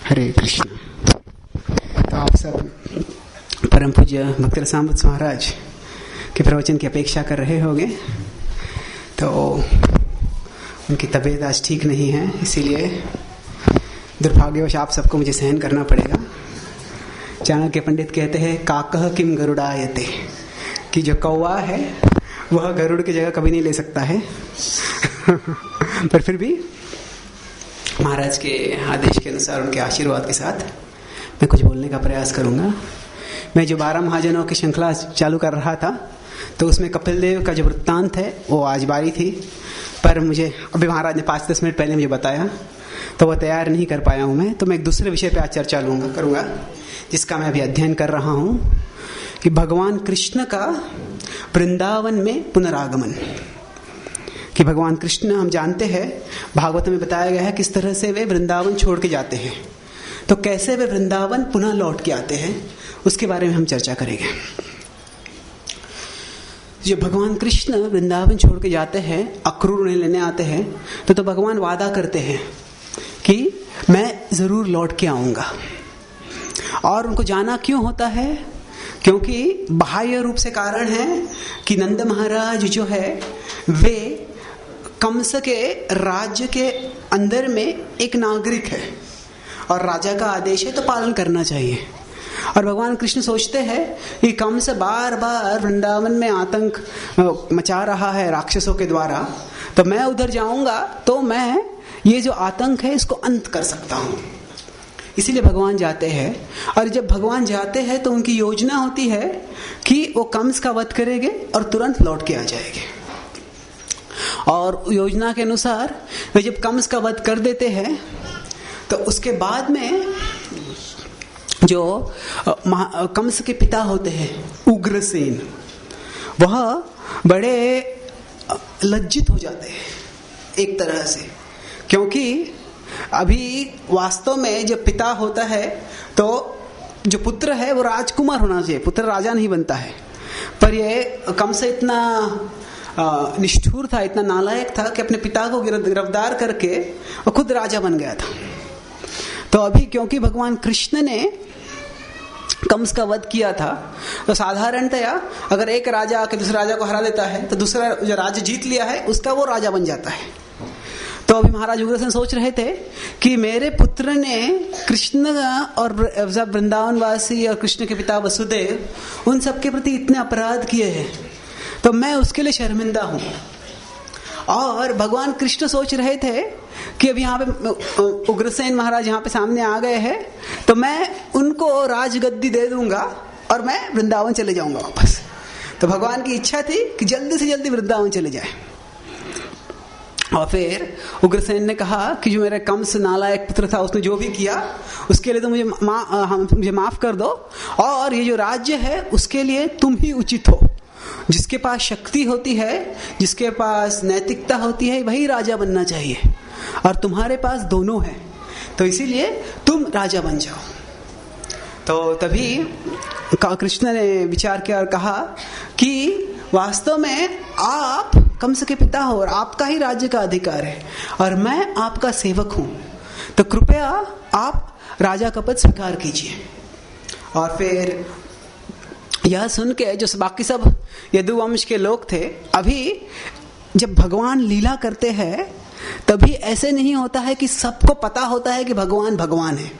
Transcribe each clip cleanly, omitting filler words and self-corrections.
हरे कृष्ण। तो आप सब परम पूज्य भक्त रसामृत महाराज के प्रवचन की अपेक्षा कर रहे होंगे। तो उनकी तबीयत आज ठीक नहीं है, इसीलिए दुर्भाग्यवश आप सबको मुझे सहन करना पड़ेगा। चाणक्य पंडित कहते हैं काकह किम गरुड़ायते, कि जो कौवा है वह गरुड़ की जगह कभी नहीं ले सकता है। पर फिर भी महाराज के आदेश के अनुसार, उनके आशीर्वाद के साथ मैं कुछ बोलने का प्रयास करूंगा। मैं जो 12 महाजनों की श्रृंखला चालू कर रहा था, तो उसमें कपिल देव का जो वृत्तांत है वो आज बारी थी, पर मुझे अभी महाराज ने 5-10 मिनट पहले मुझे बताया, तो वह तैयार नहीं कर पाया हूं मैं। तो मैं एक दूसरे विषय पे आज चर्चा करूंगा, जिसका मैं अभी अध्ययन कर रहा हूं, कि भगवान कृष्ण का वृंदावन में पुनरागमन। कि भगवान कृष्ण, हम जानते हैं भागवत में बताया गया है किस तरह से वे वृंदावन छोड़ के जाते हैं, तो कैसे वे वृंदावन पुनः लौट के आते हैं, उसके बारे में हम चर्चा करेंगे। जो भगवान कृष्ण वृंदावन छोड़ के जाते हैं, अक्रूर उन्हें लेने आते हैं, तो भगवान वादा करते हैं कि मैं जरूर लौट के आऊंगा। और उनको जाना क्यों होता है? क्योंकि बाह्य रूप से कारण है कि नंद महाराज जो है वे कंस के राज्य के अंदर में एक नागरिक है, और राजा का आदेश है तो पालन करना चाहिए। और भगवान कृष्ण सोचते हैं कि कंस बार बार वृंदावन में आतंक मचा रहा है राक्षसों के द्वारा, तो मैं उधर जाऊंगा तो मैं ये जो आतंक है इसको अंत कर सकता हूं। इसीलिए भगवान जाते हैं। और जब भगवान जाते हैं तो उनकी योजना होती है कि वो कंस का वध करेंगे और तुरंत लौट के आ जाएंगे। और योजना के अनुसार वे जब कंस का वध कर देते हैं, तो उसके बाद में जो कंस के पिता होते हैं उग्रसेन, वह बड़े लज्जित हो जाते हैं एक तरह से, क्योंकि अभी वास्तव में जब पिता होता है तो जो पुत्र है वो राजकुमार होना चाहिए, पुत्र राजा नहीं बनता है। पर ये कंस इतना निष्ठुर था, इतना नालायक था कि अपने पिता को गिरफ्तार करके वो खुद राजा बन गया था। तो अभी क्योंकि भगवान कृष्ण ने कंस का वध किया था, तो साधारणतया अगर एक राजा आके दूसरे राजा को हरा देता है, तो दूसरा जो राज्य जीत लिया है उसका वो राजा बन जाता है। तो अभी महाराज उग्रसेन सोच रहे थे कि मेरे पुत्र ने कृष्ण और वृंदावनवासी और कृष्ण के पिता वसुदेव उन सबके प्रति इतने अपराध किए हैं, तो मैं उसके लिए शर्मिंदा हूं। और भगवान कृष्ण सोच रहे थे कि अब यहाँ पे उग्रसेन महाराज यहाँ पे सामने आ गए हैं, तो मैं उनको राजगद्दी दे दूंगा और मैं वृंदावन चले जाऊंगा वापस। तो भगवान की इच्छा थी कि जल्दी से जल्दी वृंदावन चले जाए। और फिर उग्रसेन ने कहा कि जो मेरा कंस नालायक पुत्र था, उसने जो भी किया उसके लिए तो मुझे माफ कर दो, और ये जो राज्य है उसके लिए तुम ही उचित हो। जिसके पास शक्ति होती है, जिसके पास नैतिकता होती है, वही राजा बनना चाहिए, और तुम्हारे पास दोनों है, तो इसीलिए तुम राजा बन जाओ। तो तभी कृष्ण ने विचार किया और कहा कि वास्तव में आप कंस के पिता हो और आपका ही राज्य का अधिकार है, और मैं आपका सेवक हूं, तो कृपया आप राजा का पद स्वीकार कीजिए। और फिर यह सुन के जो बाकी सब यदुवंश के लोग थे, अभी जब भगवान लीला करते हैं तभी ऐसे नहीं होता है कि सबको पता होता है कि भगवान भगवान है।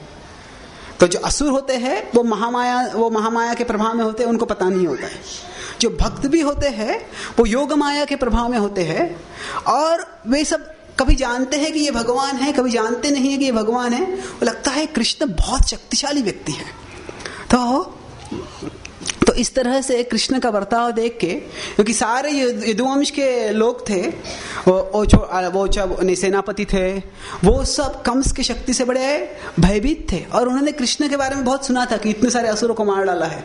तो जो असुर होते हैं वो महामाया के प्रभाव में होते हैं, उनको पता नहीं होता है। जो भक्त भी होते हैं वो योग माया के प्रभाव में होते हैं, और वे सब कभी जानते हैं कि ये भगवान है, कभी जानते नहीं है कि ये भगवान है। वो लगता है कृष्ण बहुत शक्तिशाली व्यक्ति है। तो इस तरह से कृष्ण का बर्ताव देख के, क्योंकि सारे यदुवंश के लोग थे, वो सेनापति थे, वो सब कंस की शक्ति से बड़े भयभीत थे, और उन्होंने कृष्ण के बारे में बहुत सुना था कि इतने सारे असुरों को मार डाला है।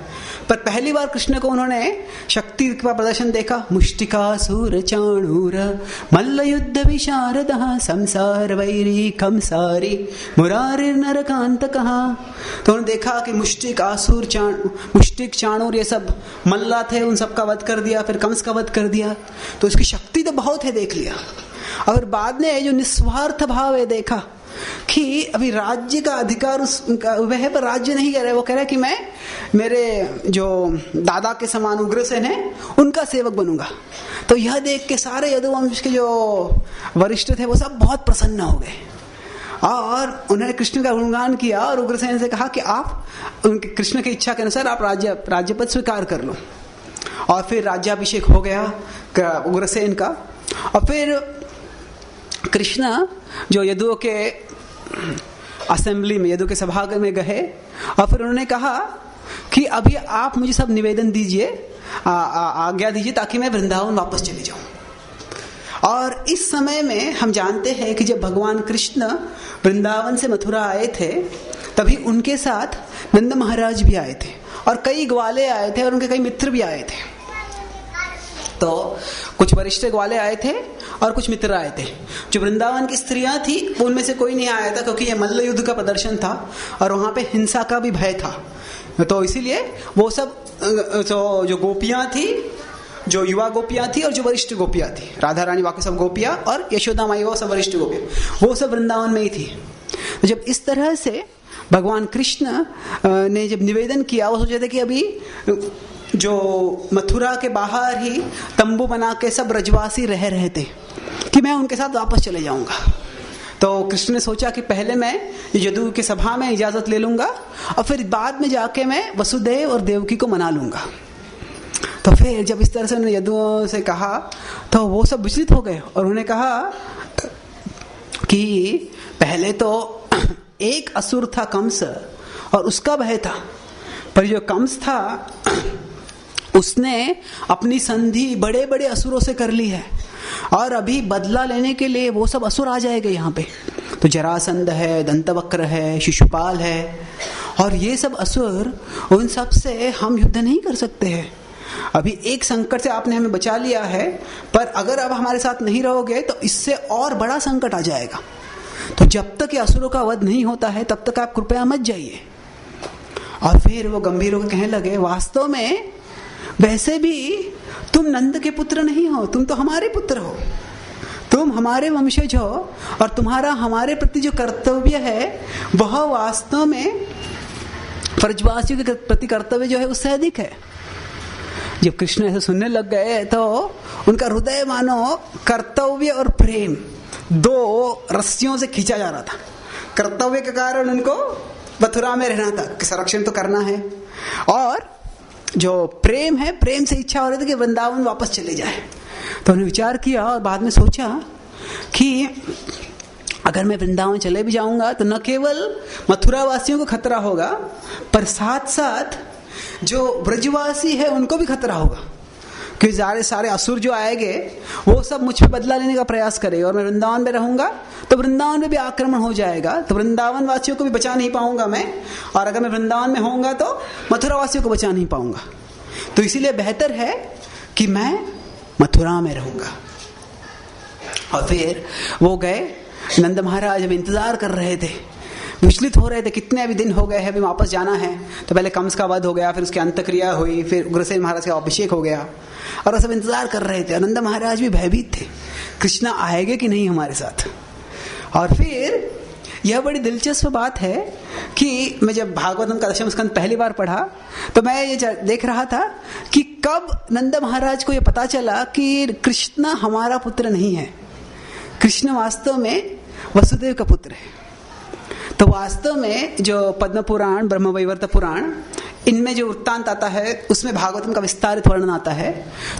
पर पहली बार कृष्ण को उन्होंने शक्ति का प्रदर्शन देखा। मुष्टिकासुर चाणूर मल्ल युद्ध विशारद संसार वैरी कंसारी मुरारी नरकांतकः। तो उन्होंने देखा कि मुष्टिक आसुर मुष्टिक चाणूर ये सब मल्ला थे, उन सब का वध कर दिया, फिर कंस का वध कर दिया। तो इसकी शक्ति तो बहुत है, देख लिया। और बाद में जो निस्वार्थ भाव है देखा, कि अभी राज्य का अधिकार उनका वह है, पर राज्य नहीं कह रहे, वो कह रहे कि मैं मेरे जो दादा के समान उग्रसेन है उनका सेवक बनूंगा। तो यह देख के सारे यदुवंश के जो वरिष्ठ थे वो सब बहुत प्रसन्न हो गए और उन्होंने कृष्ण का गुणगान किया और उग्रसेन से कहा कि आप उनके कृष्ण की इच्छा के अनुसार आप राज्य पद स्वीकार कर लो। और फिर राज्याभिषेक हो गया उग्रसेन का। और फिर कृष्ण जो यदुओं के असेंबली में, यदु के सभागार में गए और फिर उन्होंने कहा कि अभी आप मुझे सब निवेदन दीजिए, आज्ञा दीजिए ताकि मैं वृंदावन वापस चले जाऊं। और इस समय में हम जानते हैं कि जब भगवान कृष्ण वृंदावन से मथुरा आए थे तभी उनके साथ नंद महाराज भी आए थे और कई ग्वाले आए थे और उनके कई मित्र भी आए थे। तो कुछ वरिष्ठ ग्वाले आए थे और कुछ मित्र आए थे। जो वृंदावन की स्त्रियां थी उनमें से कोई नहीं आया था क्योंकि यह मल्ल युद्ध का प्रदर्शन था और वहां पे हिंसा का भी भय था। तो इसीलिए वो सब जो गोपियां थी, जो युवा गोपियां थी और जो वरिष्ठ गोपियां थी, राधा रानी बाकी सब गोपियां और यशोदा माई वो सब वरिष्ठ गोपियां, वो सब वृंदावन में ही थी। तो जब इस तरह से भगवान कृष्ण ने जब निवेदन किया, वो सोचे थे कि अभी जो मथुरा के बाहर ही तंबू बना के सब ब्रजवासी रह रहे थे कि मैं उनके साथ वापस चले जाऊंगा। तो कृष्ण ने सोचा कि पहले मैं यदु की सभा में इजाजत ले लूंगा और फिर बाद में जाके मैं वसुदेव और देवकी को मना लूंगा। तो फिर जब इस तरह से उन्होंने यदुओं से कहा तो वो सब विचलित हो गए और उन्होंने कहा कि पहले तो एक असुर था कंस और उसका भय था, पर जो कंस था उसने अपनी संधि बड़े बड़े असुरों से कर ली है और अभी बदला लेने के लिए वो सब असुर आ जाएंगे यहाँ पे। तो जरासंध है, दंतवक्र है, शिशुपाल है और ये सब असुर, उन सब से हम युद्ध नहीं कर सकते हैं। अभी एक संकट से आपने हमें बचा लिया है, पर अगर अब हमारे साथ नहीं रहोगे तो इससे और बड़ा संकट आ जाएगा। तो जब तक ये असुरों का वध नहीं होता है तब तक आप कृपया मत जाइए। और फिर वो गंभीर होकर कहने लगे, वास्तव में वैसे भी तुम नंद के पुत्र नहीं हो, तुम तो हमारे पुत्र हो, तुम हमारे वंशज हो और तुम्हारा हमारे प्रति जो कर्तव्य है वह वास्तव में ब्रजवासियों के प्रति कर्तव्य जो है उससे अधिक है। जब कृष्ण ऐसे सुनने लग गए तो उनका हृदय मानो कर्तव्य और प्रेम दो रस्सियों से खींचा जा रहा था। कर्तव्य के कारण उनको मथुरा में रहना था कि संरक्षण तो करना है, और जो प्रेम है, प्रेम से इच्छा हो रही थी कि वृंदावन वापस चले जाए। तो उन्होंने विचार किया और बाद में सोचा कि अगर मैं वृंदावन चले भी जाऊंगा तो न केवल मथुरा वासियों को खतरा होगा, पर साथ साथ जो ब्रजवासी है उनको भी खतरा होगा, क्योंकि सारे असुर जो आएंगे वो सब मुझ पे बदला लेने का प्रयास करेंगे और मैं वृंदावन में रहूंगा तो वृंदावन में भी आक्रमण हो जाएगा, तो वृंदावन वासियों को भी बचा नहीं पाऊंगा मैं, और अगर मैं वृंदावन में होऊंगा तो मथुरा वासियों को बचा नहीं पाऊंगा। तो इसीलिए बेहतर है कि मैं मथुरा में रहूंगा। और फिर वो गए। नंद महाराज अभी इंतजार कर रहे थे, विचलित हो रहे थे, कितने अभी दिन हो गए हैं, अभी वापस जाना है। तो पहले कंस का वध हो गया, फिर उसकी अंतक्रिया हुई, फिर उग्रसेन महाराज का अभिषेक हो गया और सब इंतजार कर रहे थे। नंद महाराज भी भयभीत थे, कृष्ण आएंगे कि नहीं हमारे साथ। और फिर यह बड़ी दिलचस्प बात है कि मैं जब भागवतम का दशम स्कंद पहली बार पढ़ा तो मैं ये देख रहा था कि कब नंद महाराज को यह पता चला कि कृष्ण हमारा पुत्र नहीं है, कृष्ण वास्तव में वसुदेव का पुत्र है। तो वास्तव में जो पद्म पुराण, ब्रह्म वैवर्त पुराण, इनमें जो वृत्तांत आता है उसमें भागवतम का विस्तारित वर्णन आता है।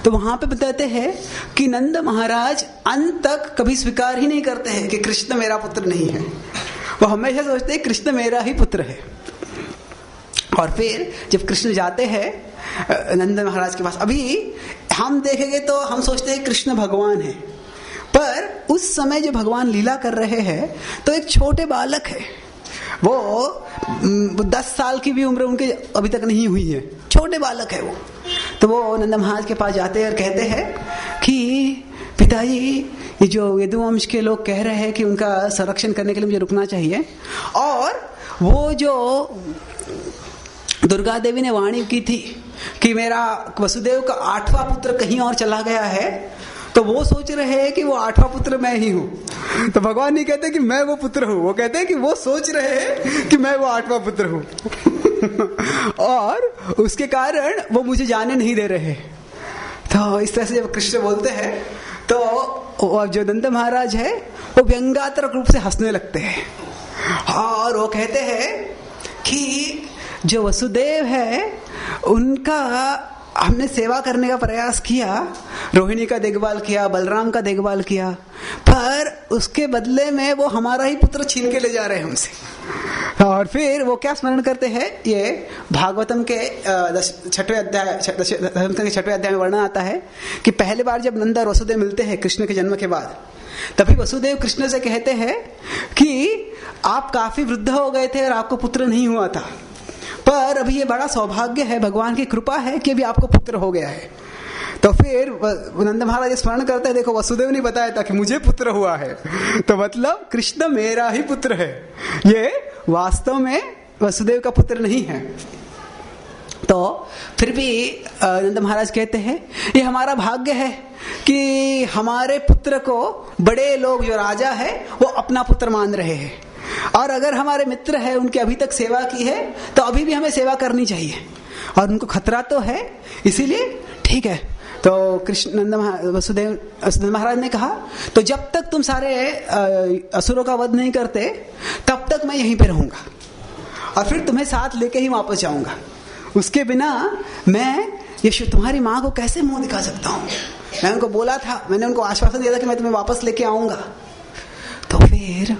तो वहां पे बताते हैं कि नंद महाराज अंत तक कभी स्वीकार ही नहीं करते हैं कि कृष्ण मेरा पुत्र नहीं है, वो हमेशा सोचते हैं कृष्ण मेरा ही पुत्र है। और फिर जब कृष्ण जाते हैं नंद महाराज के पास, अभी हम देखेंगे तो हम सोचते हैं कृष्ण भगवान है, पर उस समय जो भगवान लीला कर रहे हैं तो एक छोटे बालक है, वो 10 साल की भी उम्र उनके अभी तक नहीं हुई है, छोटे बालक है वो। तो वो नंद महाराज के पास जाते हैं और कहते हैं कि पिताजी, ये जो यदुवंश के लोग कह रहे हैं कि उनका संरक्षण करने के लिए मुझे रुकना चाहिए, और वो जो दुर्गा देवी ने वाणी की थी कि मेरा वसुदेव का 8वां पुत्र कहीं और चला गया है, तो वो सोच रहे हैं कि वो 8वां पुत्र मैं ही हूं। तो भगवान नहीं कहते कि मैं वो पुत्र हूं, वो कहते हैं कि वो सोच रहे हैं कि मैं वो 8वां पुत्र हूं और उसके कारण वो मुझे जाने नहीं दे रहे। तो इस तरह से जब कृष्ण बोलते हैं तो जो नंद महाराज है वो व्यंग्यात्मक रूप से हंसने लगते हैं और वो कहते हैं कि जो वसुदेव है उनका हमने सेवा करने का प्रयास किया, रोहिणी का देखभाल किया, बलराम का देखभाल किया, पर उसके बदले में वो हमारा ही पुत्र छीन के ले जा रहे हैं हमसे। और फिर वो क्या स्मरण करते हैं, ये भागवतम के 6वें अध्याय में वर्णन आता है कि पहली बार जब नंद और वसुदेव मिलते हैं कृष्ण के जन्म के बाद, तभी वसुदेव कृष्ण से कहते हैं कि आप काफी वृद्ध हो गए थे और आपको पुत्र नहीं हुआ था, पर अभी ये बड़ा सौभाग्य है, भगवान की कृपा है कि अभी आपको पुत्र हो गया है। तो फिर नंद महाराज स्मरण करते हैं, देखो वसुदेव ने बताया था कि मुझे पुत्र हुआ है, तो मतलब कृष्ण मेरा ही पुत्र है, ये वास्तव में वसुदेव का पुत्र नहीं है। तो फिर भी नंद महाराज कहते हैं ये हमारा भाग्य है कि हमारे पुत्र को बड़े लोग जो राजा है वो अपना पुत्र मान रहे हैं, और अगर हमारे मित्र है उनकी अभी तक सेवा की है तो अभी भी हमें सेवा करनी चाहिए, और उनको खतरा तो है, इसीलिए ठीक है। तो कृष्ण वसुदेव महाराज ने कहा तो जब तक तुम सारे असुरों का वध नहीं करते तब तक मैं यहीं पे रहूंगा और फिर तुम्हें साथ लेके ही वापस जाऊंगा, उसके बिना मैं ये तुम्हारी माँ को कैसे मुंह दिखा सकता हूँ। मैं उनको बोला था, मैंने उनको आश्वासन दिया था कि मैं तुम्हें वापस लेके आऊंगा। तो फिर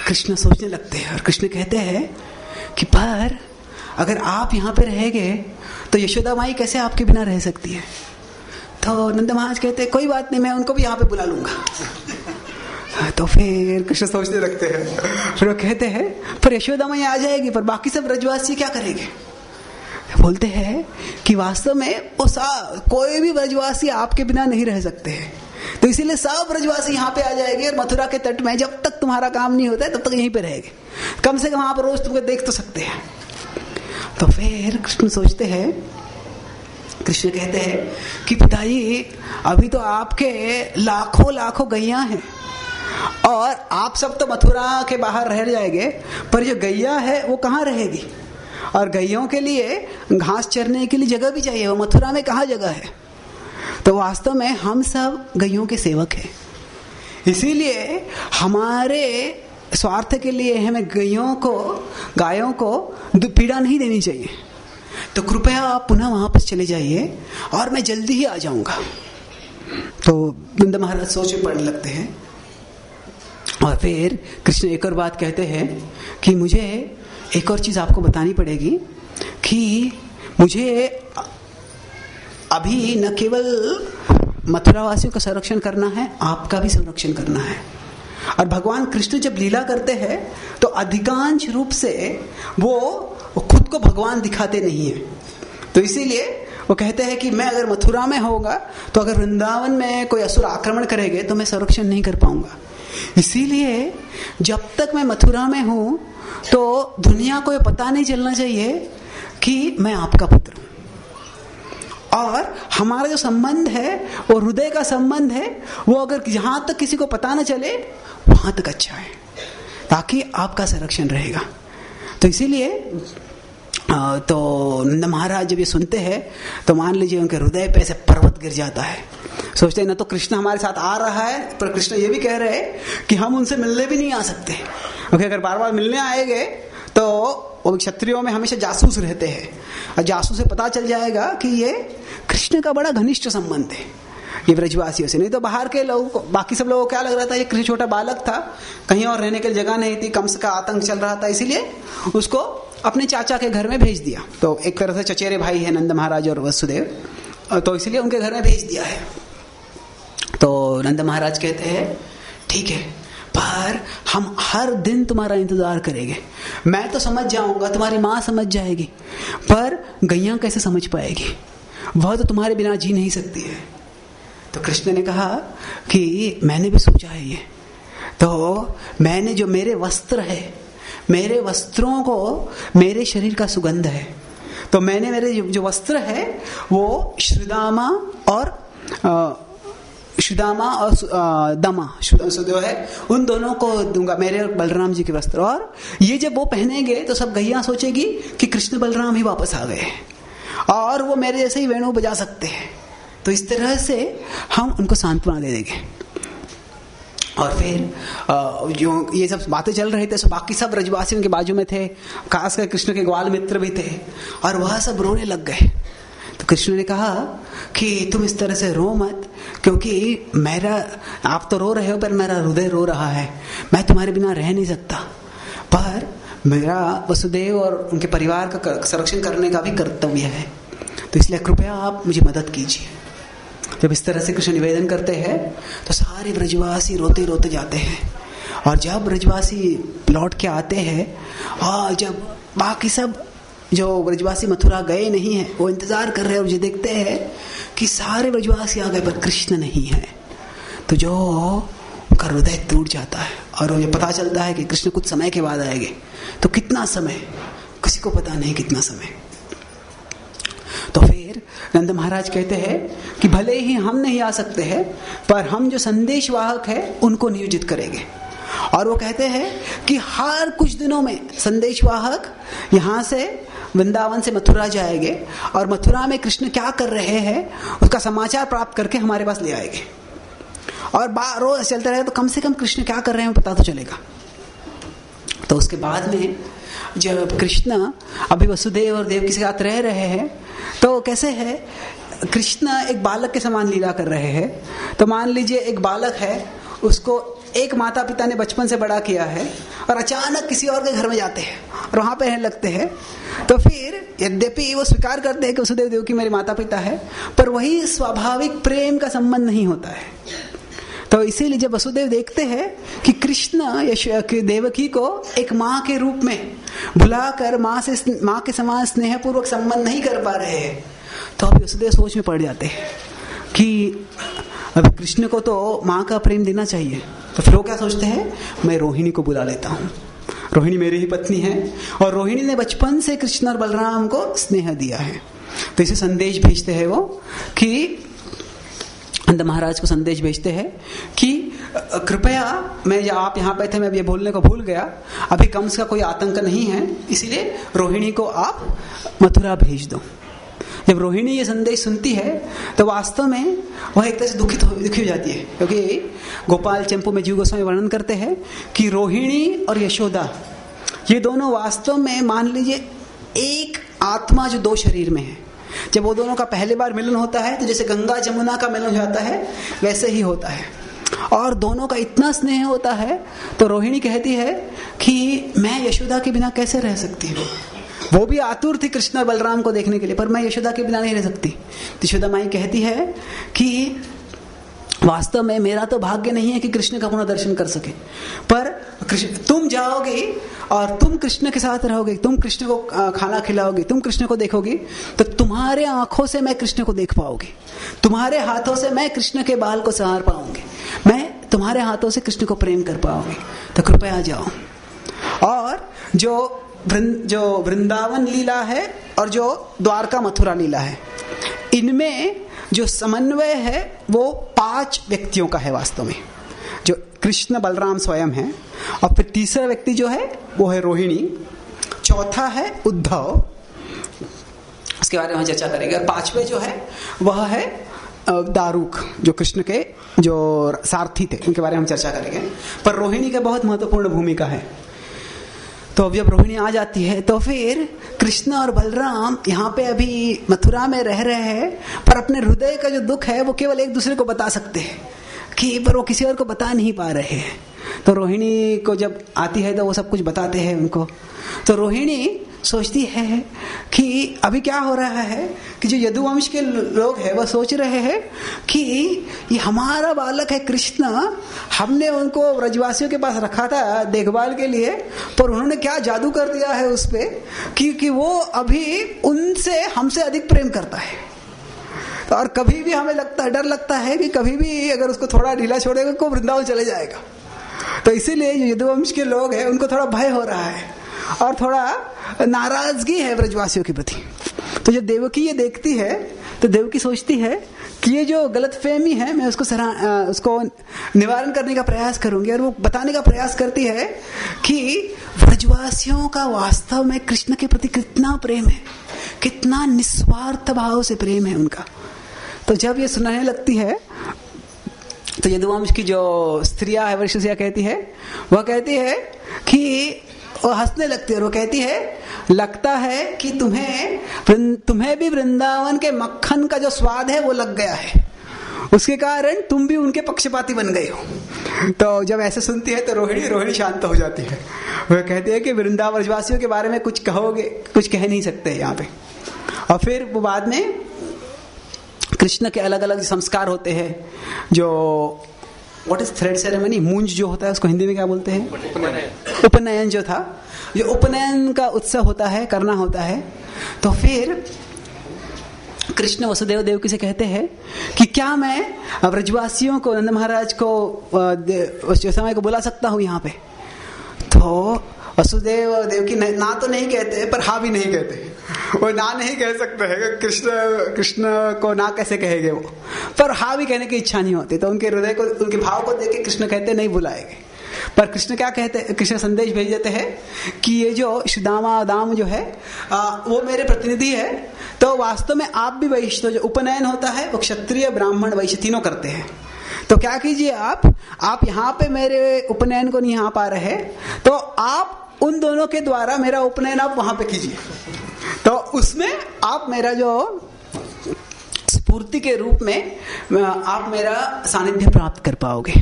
कृष्ण सोचने लगते हैं और कृष्ण कहते हैं कि पर अगर आप यहाँ पे रहेंगे तो यशोदा माई कैसे आपके बिना रह सकती है। तो नंद महाराज कहते हैं कोई बात नहीं, मैं उनको भी यहाँ पे बुला लूंगा। तो फिर कृष्ण सोचने लगते हैं, फिर वो कहते हैं पर यशोदा माई आ जाएगी, पर बाकी सब ब्रजवासी क्या करेंगे। बोलते हैं कि वास्तव में वो कोई भी ब्रजवासी आपके बिना नहीं रह सकते हैं, तो इसीलिए सब ब्रजवासी यहाँ पे आ जाएंगे और मथुरा के तट में जब तक तुम्हारा काम नहीं होता है तब तक यहीं पे रहेंगे, कम से कम आप रोज तुमको देख तो सकते हैं। तो फिर कृष्ण सोचते हैं, कृष्ण कहते हैं कि पिताजी अभी तो आपके लाखों लाखों गैया हैं और आप सब तो मथुरा के बाहर रह जाएंगे, पर जो गैया है वो कहाँ रहेगी, और गैयों के लिए घास चरने के लिए जगह भी चाहिए, वो मथुरा में कहाँ जगह है। तो वास्तव में हम सब गैयों के सेवक हैं, इसीलिए हमारे स्वार्थ के लिए हमें गायों को पीड़ा नहीं देनी चाहिए। तो कृपया आप पुनः वहां पर चले जाइए और मैं जल्दी ही आ जाऊंगा। तो नंद महाराज सोच में पड़ने लगते हैं और फिर कृष्ण एक और बात कहते हैं कि मुझे एक और चीज आपको बतानी पड़ेगी कि मुझे अभी न केवल मथुरा वासियों का संरक्षण करना है, आपका भी संरक्षण करना है। और भगवान कृष्ण जब लीला करते हैं तो अधिकांश रूप से वो खुद को भगवान दिखाते नहीं है, तो इसीलिए वो कहते हैं कि मैं अगर मथुरा में होगा तो अगर वृंदावन में कोई असुर आक्रमण करेंगे तो मैं संरक्षण नहीं कर पाऊंगा, इसीलिए जब तक मैं मथुरा में हूं तो दुनिया को ये पता नहीं चलना चाहिए कि मैं आपका पुत्र हूं। और हमारा जो संबंध है वो हृदय का संबंध है, वो अगर जहां तक किसी को पता न चले वहां तक अच्छा है, ताकि आपका संरक्षण रहेगा। तो इसीलिए तो नंद महाराज जब ये सुनते हैं तो मान लीजिए उनके हृदय पे ऐसे पर्वत गिर जाता है। सोचते हैं ना तो कृष्ण हमारे साथ आ रहा है, पर कृष्ण ये भी कह रहे हैं कि हम उनसे मिलने भी नहीं आ सकते, क्योंकि अगर बार बार मिलने आएंगे तो वो क्षत्रियों में हमेशा जासूस रहते हैं और जासूस से पता चल जाएगा कि ये कृष्ण का बड़ा घनिष्ठ संबंध है ये ब्रजवासियों से। नहीं तो बाहर के लोगों को, बाकी सब लोगों को क्या लग रहा था, ये कृष्ण छोटा बालक था, कहीं और रहने की जगह नहीं थी, कंस का आतंक चल रहा था, इसीलिए उसको अपने चाचा के घर में भेज दिया। तो एक तरह से चचेरे भाई है नंद महाराज और वसुदेव, तो इसलिए उनके घर में भेज दिया है। तो नंद महाराज कहते हैं ठीक है, पर हम हर दिन तुम्हारा इंतजार करेंगे। मैं तो समझ जाऊंगा, तुम्हारी माँ समझ जाएगी, पर गैया कैसे समझ पाएगी, वह तो तुम्हारे बिना जी नहीं सकती है। तो कृष्ण ने कहा कि मैंने भी सोचा है ये, तो मैंने जो मेरे वस्त्र है, मेरे वस्त्रों को मेरे शरीर का सुगंध है, तो मैंने मेरे जो वस्त्र है वो श्रीदामा और दमा जो है उन दोनों को दूंगा, मेरे और बलराम जी के वस्त्र। और ये जब वो पहनेंगे तो सब गैया सोचेगी कि कृष्ण बलराम ही वापस आ गए और वो मेरे जैसे ही वेणु बजा सकते हैं। तो इस तरह से हम उनको सांत्वना दे देंगे। और फिर जो ये सब बातें चल रही थे, सब बाकी सब ब्रजवासी उनके बाजू में थे, खासकर कृष्ण के ग्वाल मित्र भी थे, और वह सब रोने लग गए। तो कृष्ण ने कहा कि तुम इस तरह से रो मत, क्योंकि आप तो रो रहे हो पर मेरा हृदय रो रहा है, मैं तुम्हारे बिना रह नहीं सकता, पर मेरा वसुदेव और उनके परिवार का संरक्षण करने का भी कर्तव्य है, तो इसलिए कृपया आप मुझे मदद कीजिए। जब इस तरह से कृष्ण निवेदन करते हैं तो सारे ब्रजवासी रोते रोते जाते हैं। और जब ब्रजवासी लौट के आते हैं और जब बाकी सब जो ब्रजवासी मथुरा गए नहीं हैं वो इंतजार कर रहे हैं और मुझे देखते हैं कि सारे ब्रजवासी आ गए पर कृष्ण नहीं है, तो जो उनका हृदय टूट जाता है। और मुझे पता चलता है कि कृष्ण कुछ समय के बाद आएंगे। तो कितना समय, किसी को पता नहीं कितना समय। तो फिर नंद महाराज कहते हैं कि भले ही हम नहीं आ सकते हैं, पर हम जो संदेशवाहक है उनको नियोजित करेंगे। और वो कहते हैं कि हर कुछ दिनों में संदेशवाहक यहाँ से वृंदावन से मथुरा जाएंगे और मथुरा में कृष्ण क्या कर रहे हैं उसका समाचार प्राप्त करके हमारे पास ले आएंगे। और रोज चलते रहे तो कम से कम कृष्ण क्या कर रहे हैं पता तो चलेगा। तो उसके बाद में जब कृष्ण अभी वसुदेव और देवकी के साथ रह रहे हैं तो कैसे है, कृष्ण एक बालक के समान लीला कर रहे हैं। तो मान लीजिए एक बालक है, उसको एक माता पिता ने बचपन से बड़ा किया है और अचानक किसी और के घर में जाते हैं और वहां पे रहने लगते हैं। तो फिर यद्यपि वो स्वीकार करते हैं कि वसुदेव देवकी मेरे माता पिता है, पर वही स्वाभाविक प्रेम का संबंध नहीं होता है। तो इसीलिए जब वसुदेव देखते हैं कि कृष्ण देवकी को एक माँ के रूप में भुलाकर माँ के समान स्नेहपूर्वक संबंध नहीं कर पा रहे हैं, तो अभी वसुदेव सोच में पड़ जाते हैं कि अभी कृष्ण को तो माँ का प्रेम देना चाहिए। तो फिर वो क्या सोचते हैं, मैं रोहिणी को बुला लेता हूँ, रोहिणी मेरी ही पत्नी है और रोहिणी ने बचपन से कृष्ण और बलराम को स्नेह दिया है। तो इसे संदेश भेजते हैं वो कि नंद महाराज को संदेश भेजते हैं कि कृपया, आप यहाँ पे थे, मैं ये बोलने को भूल गया, अभी कंस का कोई आतंक नहीं है, इसीलिए रोहिणी को आप मथुरा भेज दो। जब रोहिणी ये संदेश सुनती है तो वास्तव में वह एक तरह से दुखी हो जाती है, क्योंकि गोपाल चंपू में जीव गोस्वामी वर्णन करते हैं कि रोहिणी और यशोदा ये दोनों वास्तव में मान लीजिए एक आत्मा जो दो शरीर में है। जब वो दोनों का पहली बार मिलन होता है तो जैसे गंगा जमुना का मिलन जाता है वैसे ही होता है, और दोनों का इतना स्नेह होता है। तो रोहिणी कहती है कि मैं यशोदा के बिना कैसे रह सकती हूँ। वो भी आतुर थी कृष्ण और बलराम को देखने के लिए, पर मैं यशोदा के बिना नहीं रह सकती। यशोदा माई कहती है कि वास्तव में मेरा तो भाग्य नहीं है कि कृष्ण का पुनः दर्शन कर सके, पर तुम जाओगे और तुम कृष्ण के साथ रहोगे, तुम कृष्ण को खाना खिलाओगे, तुम कृष्ण को देखोगी, तो तुम्हारे आंखों से मैं कृष्ण को देख पाऊंगी, तुम्हारे हाथों से मैं कृष्ण के बाल को सहार पाऊंगी, मैं तुम्हारे हाथों से कृष्ण को प्रेम कर पाऊंगी, तो कृपया जाओ। और जो वृंदावन लीला है और जो द्वारका मथुरा लीला है, इनमें जो समन्वय है वो 5 व्यक्तियों का है वास्तव में, जो कृष्ण बलराम स्वयं है, और फिर तीसरा व्यक्ति जो है वो है रोहिणी, चौथा है उद्धव, उसके बारे में चर्चा करेंगे, और 5वें जो है वह है दारुक, जो कृष्ण के जो सारथी थे, उनके बारे में हम चर्चा करेंगे। पर रोहिणी का बहुत महत्वपूर्ण भूमिका है। तो अब जब रोहिणी आ जाती है तो फिर कृष्ण और बलराम यहाँ पे अभी मथुरा में रह रहे हैं, पर अपने हृदय का जो दुख है वो केवल एक दूसरे को बता सकते हैं, कि पर वो किसी और को बता नहीं पा रहे हैं। तो रोहिणी को जब आती है तो वो सब कुछ बताते हैं उनको। तो रोहिणी सोचती है कि अभी क्या हो रहा है कि जो यदुवंश के लोग हैं वह सोच रहे हैं कि ये हमारा बालक है कृष्ण, हमने उनको ब्रजवासियों के पास रखा था देखभाल के लिए, पर उन्होंने क्या जादू कर दिया है उस पे कि वो अभी उनसे हमसे अधिक प्रेम करता है। तो और कभी भी हमें डर लगता है कि कभी भी अगर उसको थोड़ा ढीला छोड़ेगा तो वृंदावन चले जाएगा। तो इसीलिए जो यदुवंश के लोग हैं उनको थोड़ा भय हो रहा है और थोड़ा नाराजगी है ब्रजवासियों के प्रति। तो जब देवकी ये देखती है तो देवकी सोचती है कि ये जो गलतफहमी है मैं उसको निवारण करने का प्रयास करूंगी। और वो बताने का प्रयास करती है कि व्रजवासियों का वास्तव में कृष्ण के प्रति कितना प्रेम है, कितना निस्वार्थ भाव से प्रेम है उनका। तो जब ये सुनाने लगती है तो यदुवंश की जो स्त्रियां है, वरिष्ठ स्त्रियां कहती है, वह कहती है कि वो हंसने लगती है और वो कहती है लगता है कि तुम्हें भी वृंदावन के मक्खन का जो स्वाद है वो लग गया है, उसके कारण तुम भी उनके पक्षपाती बन गए हो। तो जब ऐसे सुनती है तो रोहिणी शांत हो जाती है। वह कहती है कि वृंदावन वासियों के बारे में कुछ कहोगे, कुछ कह नहीं सकते यहाँ पे। और फिर वो बाद में कृष्ण के अलग अलग संस्कार होते हैं, जो व्हाट इज थ्रेड सेरेमनी, मूंज जो होता है उसको हिंदी में क्या बोलते हैं, उपनयन जो था, जो उपनयन का उत्सव होता है, करना होता है। तो फिर कृष्ण वसुदेव देवकी से कहते हैं कि क्या मैं ब्रजवासियों को, नंद महाराज को उस समय को बुला सकता हूँ यहाँ पे। तो वसुदेव और देवकी ना तो नहीं कहते पर हाँ भी नहीं कहते। वो ना नहीं कह सकते हैं, कृष्ण को ना कैसे कहेंगे वो, पर हाँ भी कहने की इच्छा नहीं होती। तो उनके हृदय को, उनके भाव को देख के कृष्ण कहते नहीं बुलाएंगे। पर कृष्ण क्या कहते हैं, कृष्ण संदेश भेज देते हैं कि ये जो श्रीदामा दाम जो है वो मेरे प्रतिनिधि है। तो वास्तव में आप भी वैश्य, तो जो उपनयन होता है वो क्षत्रिय ब्राह्मण वैश्य तीनों करते हैं। तो क्या कीजिए आप यहाँ पे मेरे उपनयन को नहीं आ पा रहे, तो आप उन दोनों के द्वारा मेरा उपनयन आप वहां पे कीजिए। तो उसमें आप मेरा जो स्फूर्ति के रूप में आप मेरा सानिध्य प्राप्त कर पाओगे।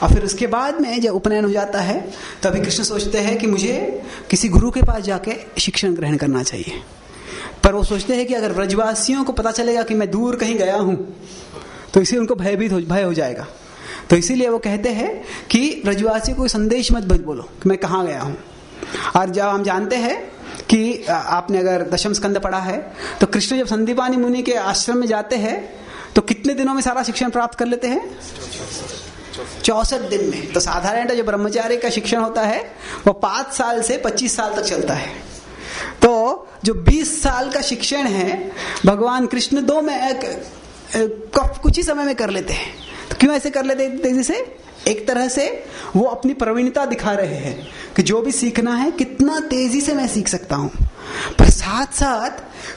और फिर उसके बाद में जब उपनयन हो जाता है तो अभी कृष्ण सोचते हैं कि मुझे किसी गुरु के पास जाके शिक्षण ग्रहण करना चाहिए। पर वो सोचते हैं कि अगर व्रजवासियों को पता चलेगा कि मैं दूर कहीं गया हूं तो इसे उनको भय हो जाएगा। तो इसीलिए वो कहते हैं कि व्रजवासी को संदेश मत बोलो कि मैं कहाँ गया हूं। और जब हम जानते हैं कि आपने अगर दशम स्कंद पढ़ा है तो कृष्ण जब संदीपानी मुनि के आश्रम में जाते हैं तो कितने दिनों में सारा शिक्षण प्राप्त कर लेते हैं, 64 दिन में। तो साधारण जो ब्रह्मचारी का शिक्षण होता है वो 5 साल से 25 साल तक चलता है। तो जो 20 साल का शिक्षण है भगवान कृष्ण कुछ ही समय में कर लेते हैं। तो क्यों ऐसे कर लेते हैं तेजी से? एक तरह से वो अपनी प्रवीणता दिखा रहे हैं कि जो भी सीखना है कितना तेजी से मैं सीख सकता हूं। पर साथ साथ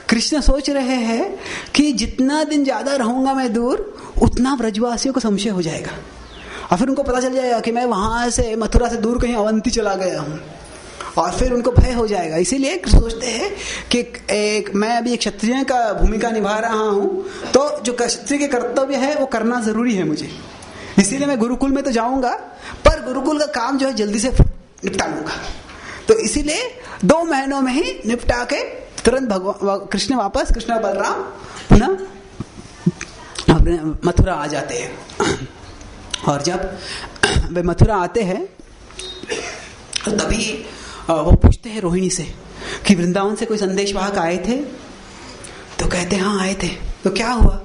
कृष्ण सोच रहे हैं कि जितना दिन ज्यादा रहूंगा मैं दूर, उतना ब्रजवासियों को संशय हो जाएगा और फिर उनको पता चल जाएगा कि मैं वहां से मथुरा से दूर कहीं अवंती चला गया हूं और फिर उनको भय हो जाएगा। इसीलिए सोचते हैं कि मैं अभी एक क्षत्रिय का भूमिका निभा रहा हूं, तो जो क्षत्रिय के कर्तव्य है वो करना जरूरी है मुझे। इसीलिए मैं गुरुकुल में तो जाऊंगा, पर गुरुकुल का काम जो है जल्दी से निपटा लूंगा। तो इसीलिए 2 महीनों में ही निपटा के तुरंत कृष्ण बलराम पुनः मथुरा आ जाते हैं। और जब वे मथुरा आते हैं तो तभी वो पूछते हैं रोहिणी से कि वृंदावन से कोई संदेश वाहक आए थे? तो कहते हैं हाँ आए थे। तो क्या हुआ?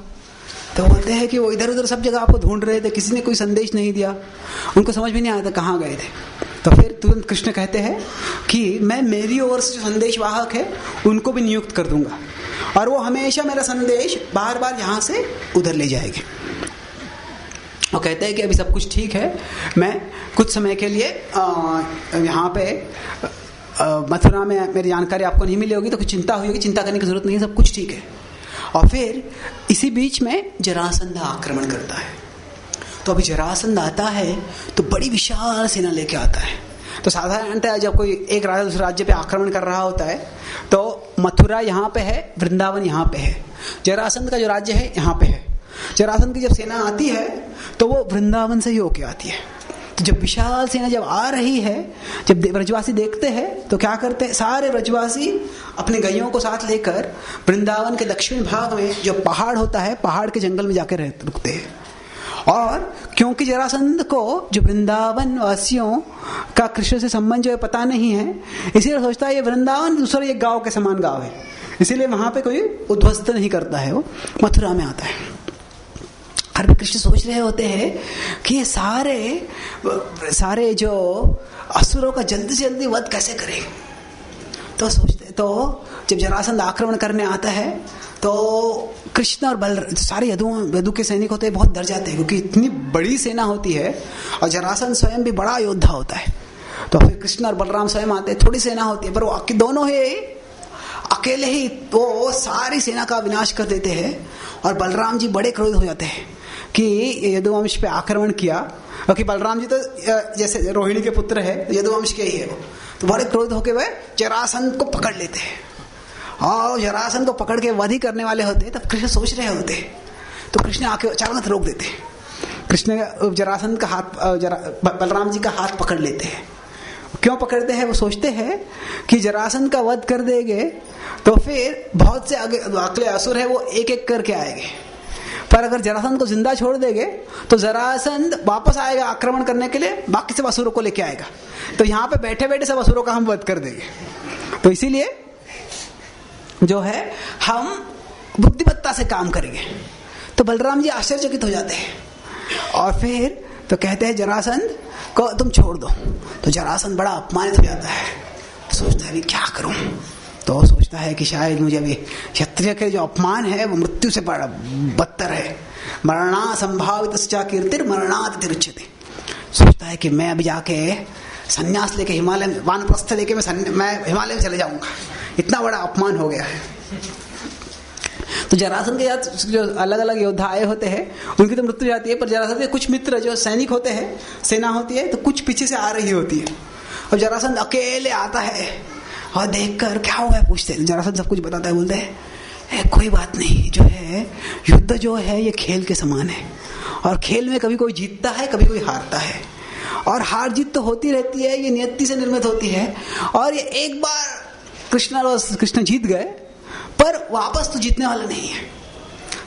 तो बोलते हैं कि वो इधर उधर सब जगह आपको ढूंढ रहे थे, किसी ने कोई संदेश नहीं दिया, उनको समझ में नहीं आया था कहाँ गए थे। तो फिर तुरंत कृष्ण कहते हैं कि मैं मेरी ओर से जो संदेश वाहक है उनको भी नियुक्त कर दूंगा और वो हमेशा मेरा संदेश बार बार यहाँ से उधर ले जाएंगे। वो कहते हैं कि अभी सब कुछ ठीक है, मैं कुछ समय के लिए यहाँ पे मथुरा में मेरी जानकारी आपको नहीं मिली होगी तो कुछ चिंता हुई होगी, चिंता करने की जरूरत नहीं है, सब कुछ ठीक है। और फिर इसी बीच में जरासंध आक्रमण करता है। तो अभी जरासंध आता है तो बड़ी विशाल सेना लेके आता है। तो साधारणतः जब कोई एक राजा दूसरे राज्य पे आक्रमण कर रहा होता है तो मथुरा यहाँ पे है, वृंदावन यहाँ पे है, जरासंध का जो राज्य है यहाँ पे है। जरासंध की जब सेना आती है तो वो वृंदावन से ही होके आती है। तो जब विशाल सेना जब आ रही है, जब ब्रजवासी देखते हैं तो क्या करते हैं, सारे ब्रजवासी अपने गायों को साथ लेकर वृंदावन के दक्षिण भाग में जो पहाड़ होता है, पहाड़ के जंगल में जाकर रुकते हैं। और क्योंकि जरासंध को जो वृंदावन वासियों का कृष्ण से संबंध जो है पता नहीं है, इसीलिए सोचता है ये वृंदावन दूसरा एक गांव के समान गांव है, इसीलिए वहां पे कोई उद्ध्वस्त नहीं करता है, वो मथुरा में आता है। और कृष्ण सोच रहे होते हैं कि ये सारे जो असुरों का जल्दी से जल्दी वध कैसे करें। तो सोचते तो जब जरासंध आक्रमण करने आता है तो कृष्ण और बलराम, सारे यदु के सैनिक होते हैं, बहुत डर जाते हैं क्योंकि इतनी बड़ी सेना होती है और जरासंध स्वयं भी बड़ा योद्धा होता है। तो फिर कृष्ण और बलराम स्वयं आते हैं, थोड़ी सेना होती है पर वो दोनों ही अकेले ही वो सारी सेना का विनाश कर देते हैं। और बलराम जी बड़े क्रोधित हो जाते हैं कि यदुवंश पे आक्रमण किया, क्योंकि बलराम जी तो जैसे रोहिणी के पुत्र है, यदुवंश के ही है वो, तो बड़े क्रोधित होकर वह जरासंध को पकड़ लेते हैं और जरासंध को पकड़ के वध ही करने वाले होते हैं। तब कृष्ण सोच रहे होते हैं, तो कृष्ण आके अचानक रोक देते हैं। कृष्ण जरासंध का हाथ, बलराम जी का हाथ पकड़ लेते हैं। क्यों पकड़ते हैं? वो सोचते हैं कि जरासंध का वध कर देंगे तो फिर बहुत से अगले असुर है वो एक एक करके आएंगे, पर अगर जरासंध को जिंदा छोड़ देंगे तो जरासंध वापस आएगा आक्रमण करने के लिए, बाकी सब असुरों को लेके आएगा, तो यहाँ पे बैठे बैठे सब असुरों का हम वध कर देंगे। तो इसीलिए जो है हम बुद्धिमत्ता से काम करेंगे। तो बलराम जी आश्चर्यचकित हो जाते हैं और फिर तो कहते हैं जरासंध को तुम छोड़ दो। तो जरासंध बड़ा अपमानित हो जाता है, सोचता है अभी क्या करूं। तो सोचता है कि शायद मुझे अभी क्षत्रिय के जो अपमान है वो मृत्यु से बड़ा बदतर है। मरणा संभावित कीर्तिर मरणात् तिरुच्यते। सोचता है कि मैं अभी जाके संन्यास लेके हिमालय में, वानप्रस्थ लेके मैं हिमालय में चले जाऊंगा, इतना बड़ा अपमान हो गया है। तो जरासंध के साथ जो अलग अलग योद्धा आए होते हैं उनकी तो मृत्यु जाती है, पर जरासंध के कुछ मित्र जो सैनिक होते हैं, सेना होती है, तो कुछ पीछे से आ रही होती है। और जरासंध अकेले आता है और देखकर क्या हुआ है पूछते हैं। जरासंध सब कुछ बताता है, बोलते हैं कोई बात नहीं, जो है युद्ध जो है ये खेल के समान है और खेल में कभी कोई जीतता है कभी कोई हारता है और हार जीत तो होती रहती है, ये नियति से निर्मित होती है। और ये एक बार कृष्ण जीत गए पर वापस तो जीतने वाला नहीं है,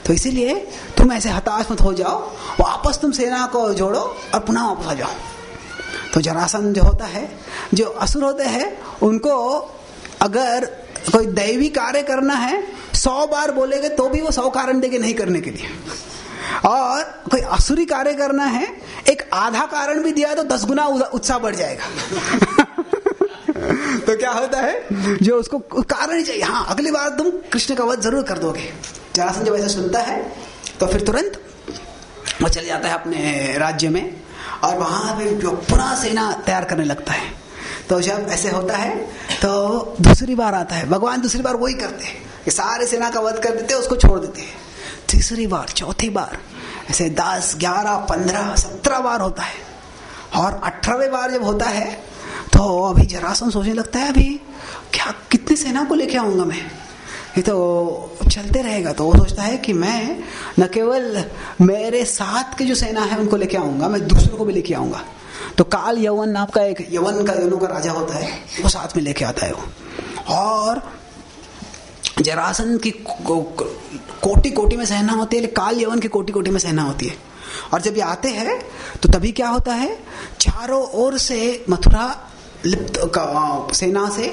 तो इसीलिए तुम ऐसे हताश मत हो जाओ, वापस तुम सेना को जोड़ो और पुनः वापस आ जाओ। तो जरासंध जो होता है, जो असुर होते हैं, उनको अगर कोई दैवी कार्य करना है 100 बार बोलेंगे तो भी वो 100 कारण देंगे नहीं करने के लिए, और कोई असुरी कार्य करना है एक आधा कारण भी दिया तो 10 गुना उत्साह बढ़ जाएगा। तो क्या होता है, जो उसको कारण ही चाहिए, हाँ अगली बार तुम कृष्ण का वध जरूर कर दोगे। जरासंध जब ऐसा सुनता है तो फिर तुरंत वो चले जाता है अपने राज्य में और वहां पे जो पुनः सेना तैयार करने लगता है। तो जब ऐसे होता है तो दूसरी बार आता है, भगवान दूसरी बार वही करते हैं कि सारे सेना का वध कर देते हैं, उसको छोड़ देते हैं। तीसरी बार, चौथी बार, ऐसे 10, 11, 15, 17 बार होता है। और 18वें बार जब होता है तो अभी जरासंध सोचने लगता है अभी क्या कितनी सेना को लेके आऊंगा मैं, ये तो चलते रहेगा। तो वो सोचता है कि मैं न केवल मेरे साथ के जो सेना है उनको लेके आऊंगा, मैं दूसरों को भी लेके आऊंगा। तो काल यवन नाम का एक यवनों का राजा होता है, वो साथ में लेके आता है वो। और जरासंध की कोटि कोटि में सेना होती है, काल यवन की कोटि कोटि में सेना होती है। और जब ये आते हैं तो तभी क्या होता है, चारों ओर से मथुरा लिप्त सेना से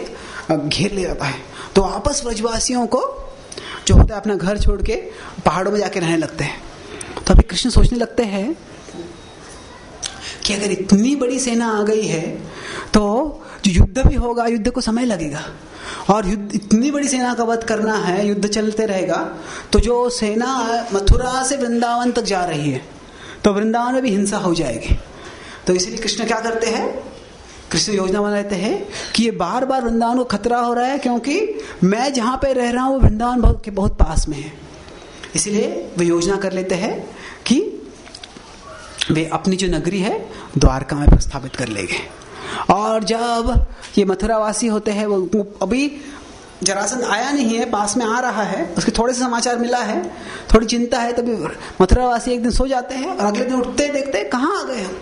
घेर ले जाता है। तो आपस ब्रजवासियों को जो होता है अपना घर छोड़ के पहाड़ों में जाके रहने लगते हैं। तो अभी कृष्ण सोचने लगते हैं कि अगर इतनी बड़ी सेना आ गई है तो जो युद्ध भी होगा, युद्ध को समय लगेगा, और युद्ध इतनी बड़ी सेना का वध करना है, युद्ध चलते रहेगा, तो जो सेना मथुरा से वृंदावन तक जा रही है तो वृंदावन में भी हिंसा हो जाएगी। तो इसलिए कृष्ण क्या करते हैं, कृष्ण योजना बना लेते हैं कि ये बार बार वृंदावन को खतरा हो रहा है, क्योंकि मैं जहां पे रह रहा हूं वो वृंदावन बहुत पास में है। इसलिए वे योजना कर लेते हैं कि वे अपनी जो नगरी है द्वारका में प्रस्थापित कर लेंगे। और जब ये मथुरावासी होते हैं, वो अभी जरासंध आया नहीं है, पास में आ रहा है, उसके थोड़े से समाचार मिला है, थोड़ी चिंता है, तभी मथुरावासी एक दिन सो जाते हैं और अगले दिन उठते देखते कहाँ आ गए हम,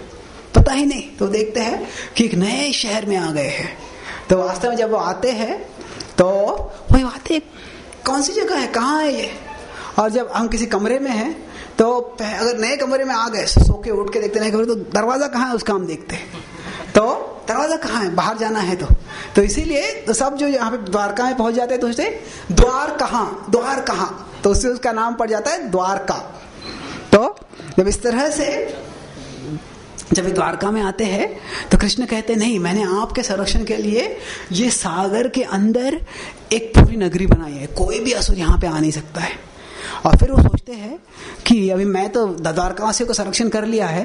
पता ही नहीं। तो देखते हैं कि एक नए शहर में आ गए हैं। तो वास्तव में जब वो आते हैं तो वही आते कौन सी जगह है, कहाँ है ये। और जब हम किसी कमरे में हैं तो अगर नए कमरे में आ गए, सो के उठ के देखते नए कमरे, तो दरवाजा कहाँ है उसका हम देखते हैं, तो दरवाजा कहाँ है, बाहर जाना है। तो इसीलिए तो सब जो यहाँ पे द्वारका में पहुंच जाते हैं तो उससे द्वार कहाँ, तो उससे उसका नाम पड़ जाता है द्वारका। तो जब इस तरह से जब वे द्वारका में आते हैं तो कृष्ण कहते नहीं, मैंने आपके संरक्षण के लिए ये सागर के अंदर एक पूरी नगरी बनाई है, कोई भी असुर यहाँ पे आ नहीं सकता है। और फिर वो सोचते हैं कि अभी मैं तो द्वारकावासियों को संरक्षण कर लिया है,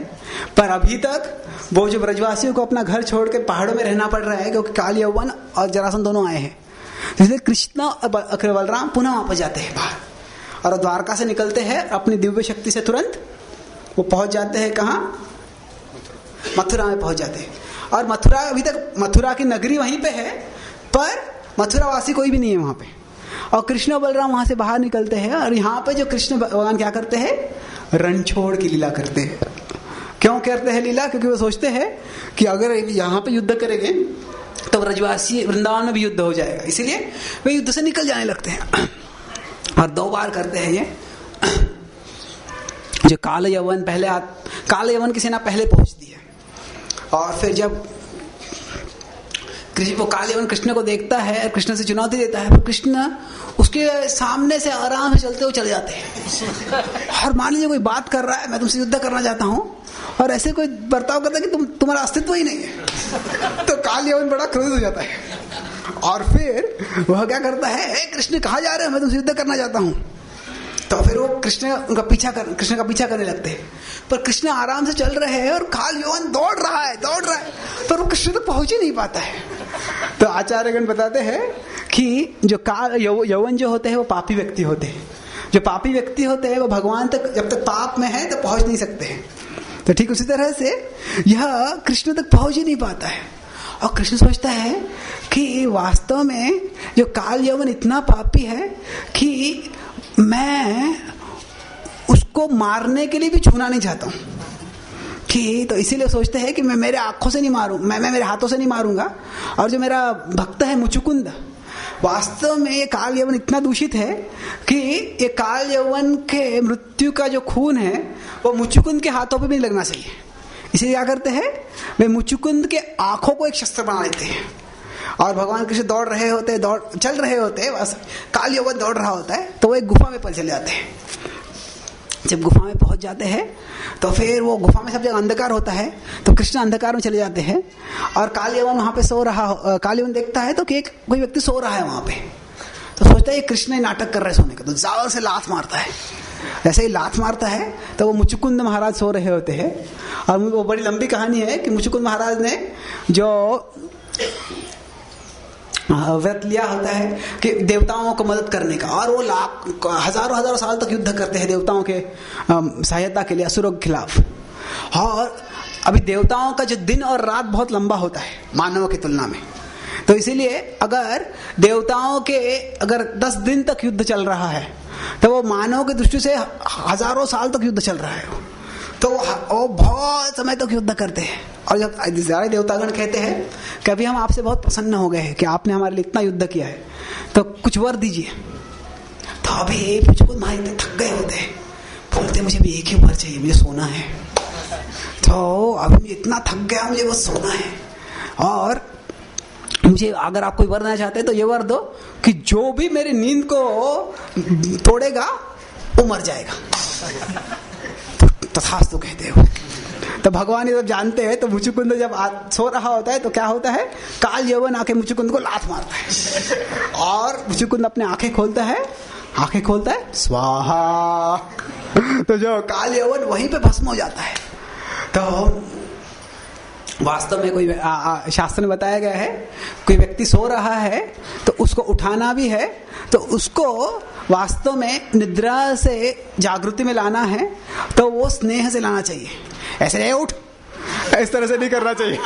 पर अभी तक वो जो ब्रजवासियों को अपना घर छोड़ के पहाड़ों में रहना पड़ रहा है, क्योंकि काल यौवन और जरासंध दोनों आए हैं। इसलिए कृष्ण और बलराम पुनः वापस जाते हैं बाहर और द्वारका से निकलते हैं अपनी दिव्य शक्ति से। तुरंत वो पहुंच जाते हैं कहाँ? मथुरा में पहुंच जाते हैं। और मथुरा, अभी तक मथुरा की नगरी वहीं पे है, पर मथुरा वासी कोई भी नहीं है वहां पे। और कृष्ण और बलराम वहां से बाहर निकलते हैं और यहाँ पे जो कृष्ण भगवान क्या करते हैं? रणछोड़ की लीला करते हैं। क्यों करते हैं लीला? क्योंकि वो सोचते हैं कि अगर यहाँ पे युद्ध करेंगे तो ब्रजवासी वृंदावन में भी युद्ध हो जाएगा, इसीलिए वे युद्ध से निकल जाने लगते हैं। और 2 बार करते हैं ये। जो काल यवन काल यवन की सेना पहले पहुंचती है और फिर जब वो काल यवन कृष्ण को देखता है, कृष्ण से चुनौती देता है, तो कृष्ण उसके सामने से आराम से चलते हुए चले जाते हैं। और मान लीजिए कोई बात कर रहा है, मैं तुमसे युद्ध करना चाहता हूं, और ऐसे कोई बर्ताव करता है कि तुम्हारा अस्तित्व ही नहीं है, तो काल यवन बड़ा क्रोधित हो जाता है। और फिर वह क्या करता है? कृष्ण कहाँ जा रहे हो? मैं तुमसे युद्ध करना चाहता हूं। तो फिर वो कृष्ण का पीछा करने लगते हैं, पर कृष्ण आराम से चल रहे हैं और काल यवन दौड़ रहा है, पर वो कृष्ण तक पहुंच ही नहीं पाता है। तो आचार्यगण बताते हैं कि जो काल यवन जो होते हैं वो पापी व्यक्ति होते हैं। जो पापी व्यक्ति होते हैं वो भगवान तक जब तक पाप में है तो पहुंच नहीं सकते हैं। तो ठीक उसी तरह से यह कृष्ण तक पहुंच ही नहीं पाता है। और कृष्ण सोचता है कि वास्तव में जो काल यवन इतना पापी है कि मैं उसको मारने के लिए भी छूना नहीं चाहता हूं, कि तो इसीलिए सोचते हैं कि मैं मेरे आंखों से नहीं मारूं, मैं मेरे हाथों से नहीं मारूंगा। और जो मेरा भक्त है मुचुकुंद, वास्तव में ये काल यवन इतना दूषित है कि ये काल यवन के मृत्यु का जो खून है वो मुचुकुंद के हाथों पे भी लगना चाहिए। इसलिए क्या करते हैं? वे मुचुकुंद के आंखों को एक शस्त्र बना लेते हैं। और भगवान कृष्ण चल रहे होते हैं, बस काल यवन दौड़ रहा होता है, तो वो एक गुफा में चले जाते हैं। जब गुफा में पहुंच जाते हैं तो फिर वो गुफा में सब जगह अंधकार होता है, तो कृष्ण अंधकार में चले जाते हैं और काल यवन वहां पे सो रहा। काल यवन देखता है तो कि कोई व्यक्ति सो रहा है वहां पे, तो सोचता है ये कृष्ण ही नाटक कर रहे सोने का, तो जोर से लात मारता है। जैसे ही लात मारता है तो वो मुचुकुंद महाराज सो रहे होते हैं। और वो बड़ी लंबी कहानी है कि मुचुकुंद महाराज ने जो व्रत लिया होता है कि देवताओं को मदद करने का, और वो हजारों साल तक युद्ध करते हैं देवताओं के सहायता के लिए असुरों के खिलाफ। और अभी देवताओं का जो दिन और रात बहुत लंबा होता है मानवों की तुलना में, तो इसीलिए अगर देवताओं के 10 दिन तक युद्ध चल रहा है तो वो मानव की दृष्टि से हजारों साल तक युद्ध चल रहा है, तो वो बहुत समय तक युद्ध करते हैं। और जब सारे देवतागण कहते हैं कि अभी हम आपसे बहुत प्रसन्न हो गए हैं कि आपने हमारे लिए इतना युद्ध किया है, तो कुछ वर दीजिए। तो अभी मुझको मारे थक गए होते हैं, बोलते मुझे भी एक ही वर चाहिए, मुझे सोना है। तो अभी इतना थक गया, मुझे बस सोना है, और मुझे अगर आप कोई वर देना चाहते हैं तो ये वर दो कि जो भी मेरी नींद को तोड़ेगा वो मर जाएगा। तथास्तु कहते हो। तो भगवान ये जब जानते हैं तो मुचुकुंद जब सो रहा होता है तो क्या होता है? काल यवन आके मुचुकुंद को लात मारता है और मुचुकुंद अपने आंखें खोलता है स्वाहा। तो जो काल यवन वहीं पे भस्म हो जाता है। तो वास्तव में कोई शास्त्र में बताया गया है, कोई व्यक्ति सो रहा है तो उसको उठाना भी है, तो उसको वास्तव में निद्रा से जागृति में लाना है तो वो स्नेह से लाना चाहिए। ऐसे नहीं उठ, इस तरह से नहीं करना चाहिए।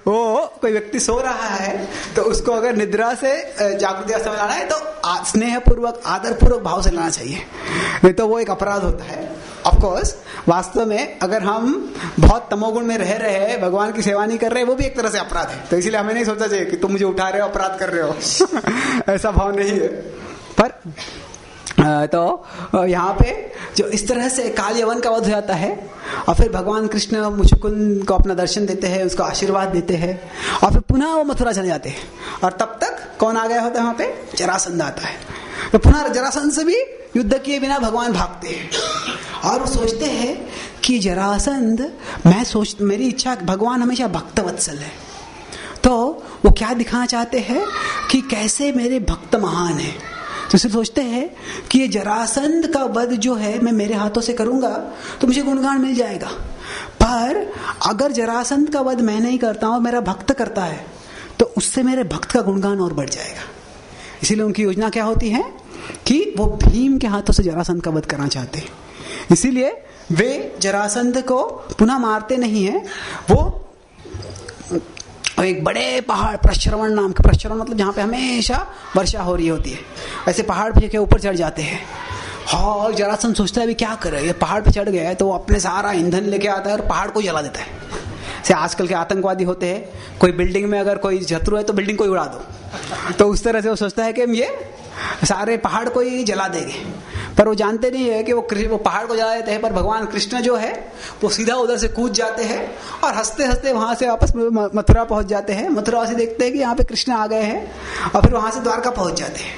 वो कोई व्यक्ति सो रहा है तो उसको अगर निद्रा से जागृति अवस्था में लाना है तो स्नेह पूर्वक आदर पूर्वक भाव से लाना चाहिए, नहीं तो वो एक अपराध होता है। ऑफ कोर्स वास्तव में अगर हम बहुत तमोगुण में रह रहे हैं, भगवान की सेवा नहीं कर रहे, वो भी एक तरह से अपराध है। तो इसीलिए हमें नहीं सोचना चाहिए कि तुम मुझे उठा रहे हो, अपराध कर रहे हो। ऐसा भाव नहीं है। पर तो यहाँ पे जो इस तरह से काल यवन का वध हो जाता है और फिर भगवान कृष्ण मुचुकुंद को अपना दर्शन देते हैं, उसको आशीर्वाद देते हैं और फिर पुनः वो मथुरा चले जाते हैं। और तब तक कौन आ गया होता है वहां पे? जरासंध आता है। तो पुनः जरासंध से भी युद्ध किए बिना भगवान भागते हैं और वो सोचते हैं कि जरासंध, मेरी इच्छा, भगवान हमेशा भक्तवत्सल है, तो वो क्या दिखाना चाहते हैं कि कैसे मेरे भक्त महान है। तो सिर्फ सोचते हैं कि ये जरासंध का वध जो है मैं मेरे हाथों से करूंगा तो मुझे गुणगान मिल जाएगा, पर अगर जरासंध का वध मैं नहीं करता हूं, मेरा भक्त करता है, तो उससे मेरे भक्त का गुणगान और बढ़ जाएगा। इसीलिए उनकी योजना क्या होती है कि वो भीम के हाथों से जरासंध का वध करना चाहते हैं। इसीलिए वे जरासंध को पुनः मारते नहीं है, वो एक बड़े पहाड़, प्रश्रवण नाम के, प्रश्रवण मतलब जहां पे हमेशा वर्षा हो रही होती है, ऐसे पहाड़ पे के ऊपर चढ़ जाते हैं। हाँ, जरासंध सोचता है अभी क्या करे, ये पहाड़ पे चढ़ गया है, तो वो अपने सारा ईंधन लेके आता है और पहाड़ को जला देता है। जैसे आजकल के आतंकवादी होते हैं, कोई बिल्डिंग में अगर कोई शत्रु है तो बिल्डिंग को ही उड़ा दो, तो उस तरह से वो सोचता है कि हम ये सारे पहाड़ को ही जला देंगे, पर वो जानते नहीं है कि वो पहाड़ को जला देते हैं, पर भगवान कृष्ण जो है वो सीधा उधर से कूद जाते हैं और हंसते हंसते वहां से वापस मथुरा पहुंच जाते हैं। मथुरा से देखते हैं कि यहाँ पे कृष्ण आ गए हैं, और फिर वहां से द्वारका पहुंच जाते हैं।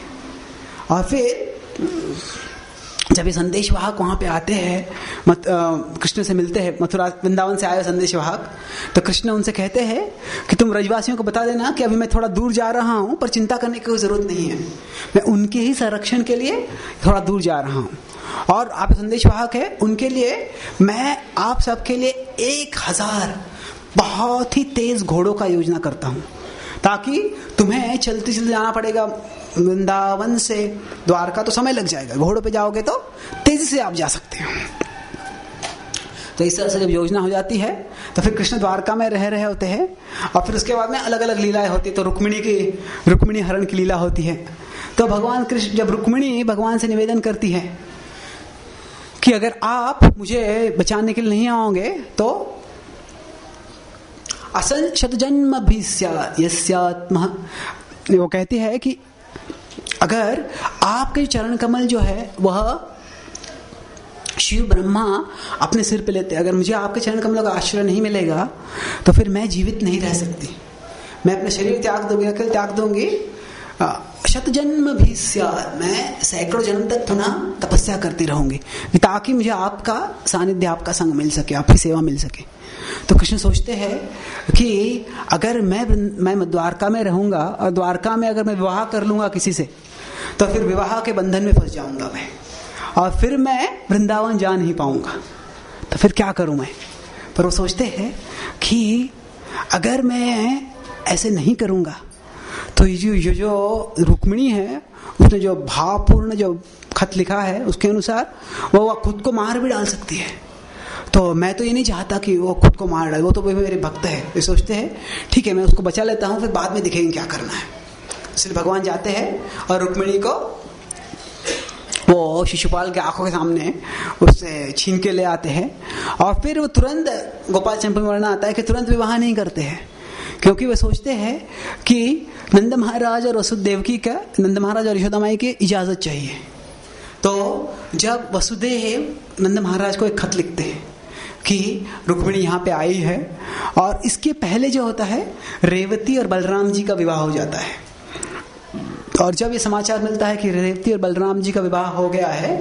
और फिर जब ये संदेशवाहक वहां पे आते हैं, कृष्ण से मिलते हैं, मथुरा वृंदावन से आए संदेशवाहक, तो कृष्ण उनसे कहते हैं कि तुम ब्रजवासियों को बता देना कि अभी मैं थोड़ा दूर जा रहा हूं, पर चिंता करने की कोई जरूरत नहीं है, मैं उनके ही संरक्षण के लिए थोड़ा दूर जा रहा हूं। और आप संदेशवाहक है, उनके लिए मैं आप सबके लिए 1000 बहुत ही तेज घोड़ों का योजना करता हूं, ताकि तुम्हें चलते चलते जाना पड़ेगा वृंदावन से द्वारका, तो समय लग जाएगा, घोड़ों पे जाओगे तो तेजी से आप जा सकते हो। तो इस तरह से जब योजना हो जाती है तो फिर कृष्ण द्वारका में रह रहे होते हैं, और फिर उसके बाद में अलग अलग लीलाएं होती है। तो रुक्मिणी हरण की लीला होती है। तो भगवान कृष्ण, जब रुक्मिणी भगवान से निवेदन करती है कि अगर आप मुझे बचाने के लिए नहीं आओगे तो असन शतजन्म भी यस्यात्म, वो कहती है कि अगर आपके चरण कमल जो है वह शिव ब्रह्मा अपने सिर पे लेते, अगर मुझे आपके चरण कमलों का आश्रय नहीं मिलेगा तो फिर मैं जीवित नहीं रह सकती, मैं अपने शरीर त्याग दूंगी, शतजन्म भी मैं सैकड़ों जन्म तक पुनः तपस्या करती रहूंगी, ताकि मुझे आपका सानिध्य, आपका संग मिल सके, आपकी सेवा मिल सके। तो कृष्ण सोचते हैं कि अगर मैं द्वारका में रहूंगा और द्वारका में अगर मैं विवाह कर लूंगा किसी से, तो फिर विवाह के बंधन में फंस जाऊंगा मैं, और फिर मैं वृंदावन जा नहीं पाऊंगा, तो फिर क्या करूं मैं। पर वो सोचते हैं कि अगर मैं ऐसे नहीं करूंगा तो ये जो रुक्मिणी है, उसने जो भावपूर्ण जो खत लिखा है उसके अनुसार वो खुद को मार भी डाल सकती है, तो मैं तो ये नहीं चाहता कि वो खुद को मार डाले, वो तो मेरे भक्त है। ये सोचते हैं ठीक है, मैं उसको बचा लेता हूँ, फिर बाद में दिखेंगे क्या करना है। इसलिए भगवान जाते हैं और रुक्मिणी को वो शिशुपाल के आंखों के सामने उससे छीन के ले आते हैं, और फिर वो तुरंत, गोपाल चंपा में वर्णन आता है कि तुरंत विवाह नहीं करते हैं, क्योंकि वे सोचते हैं कि नंद महाराज और वसुदेवकी का, नंद महाराज और यशोदा माई की इजाजत चाहिए। तो जब वसुदेव नंद महाराज को एक खत लिखते हैं कि रुक्मिणी यहाँ पे आई है, और इसके पहले जो होता है रेवती और बलराम जी का विवाह हो जाता है, और जब ये समाचार मिलता है कि रेवती और बलराम जी का विवाह हो गया है,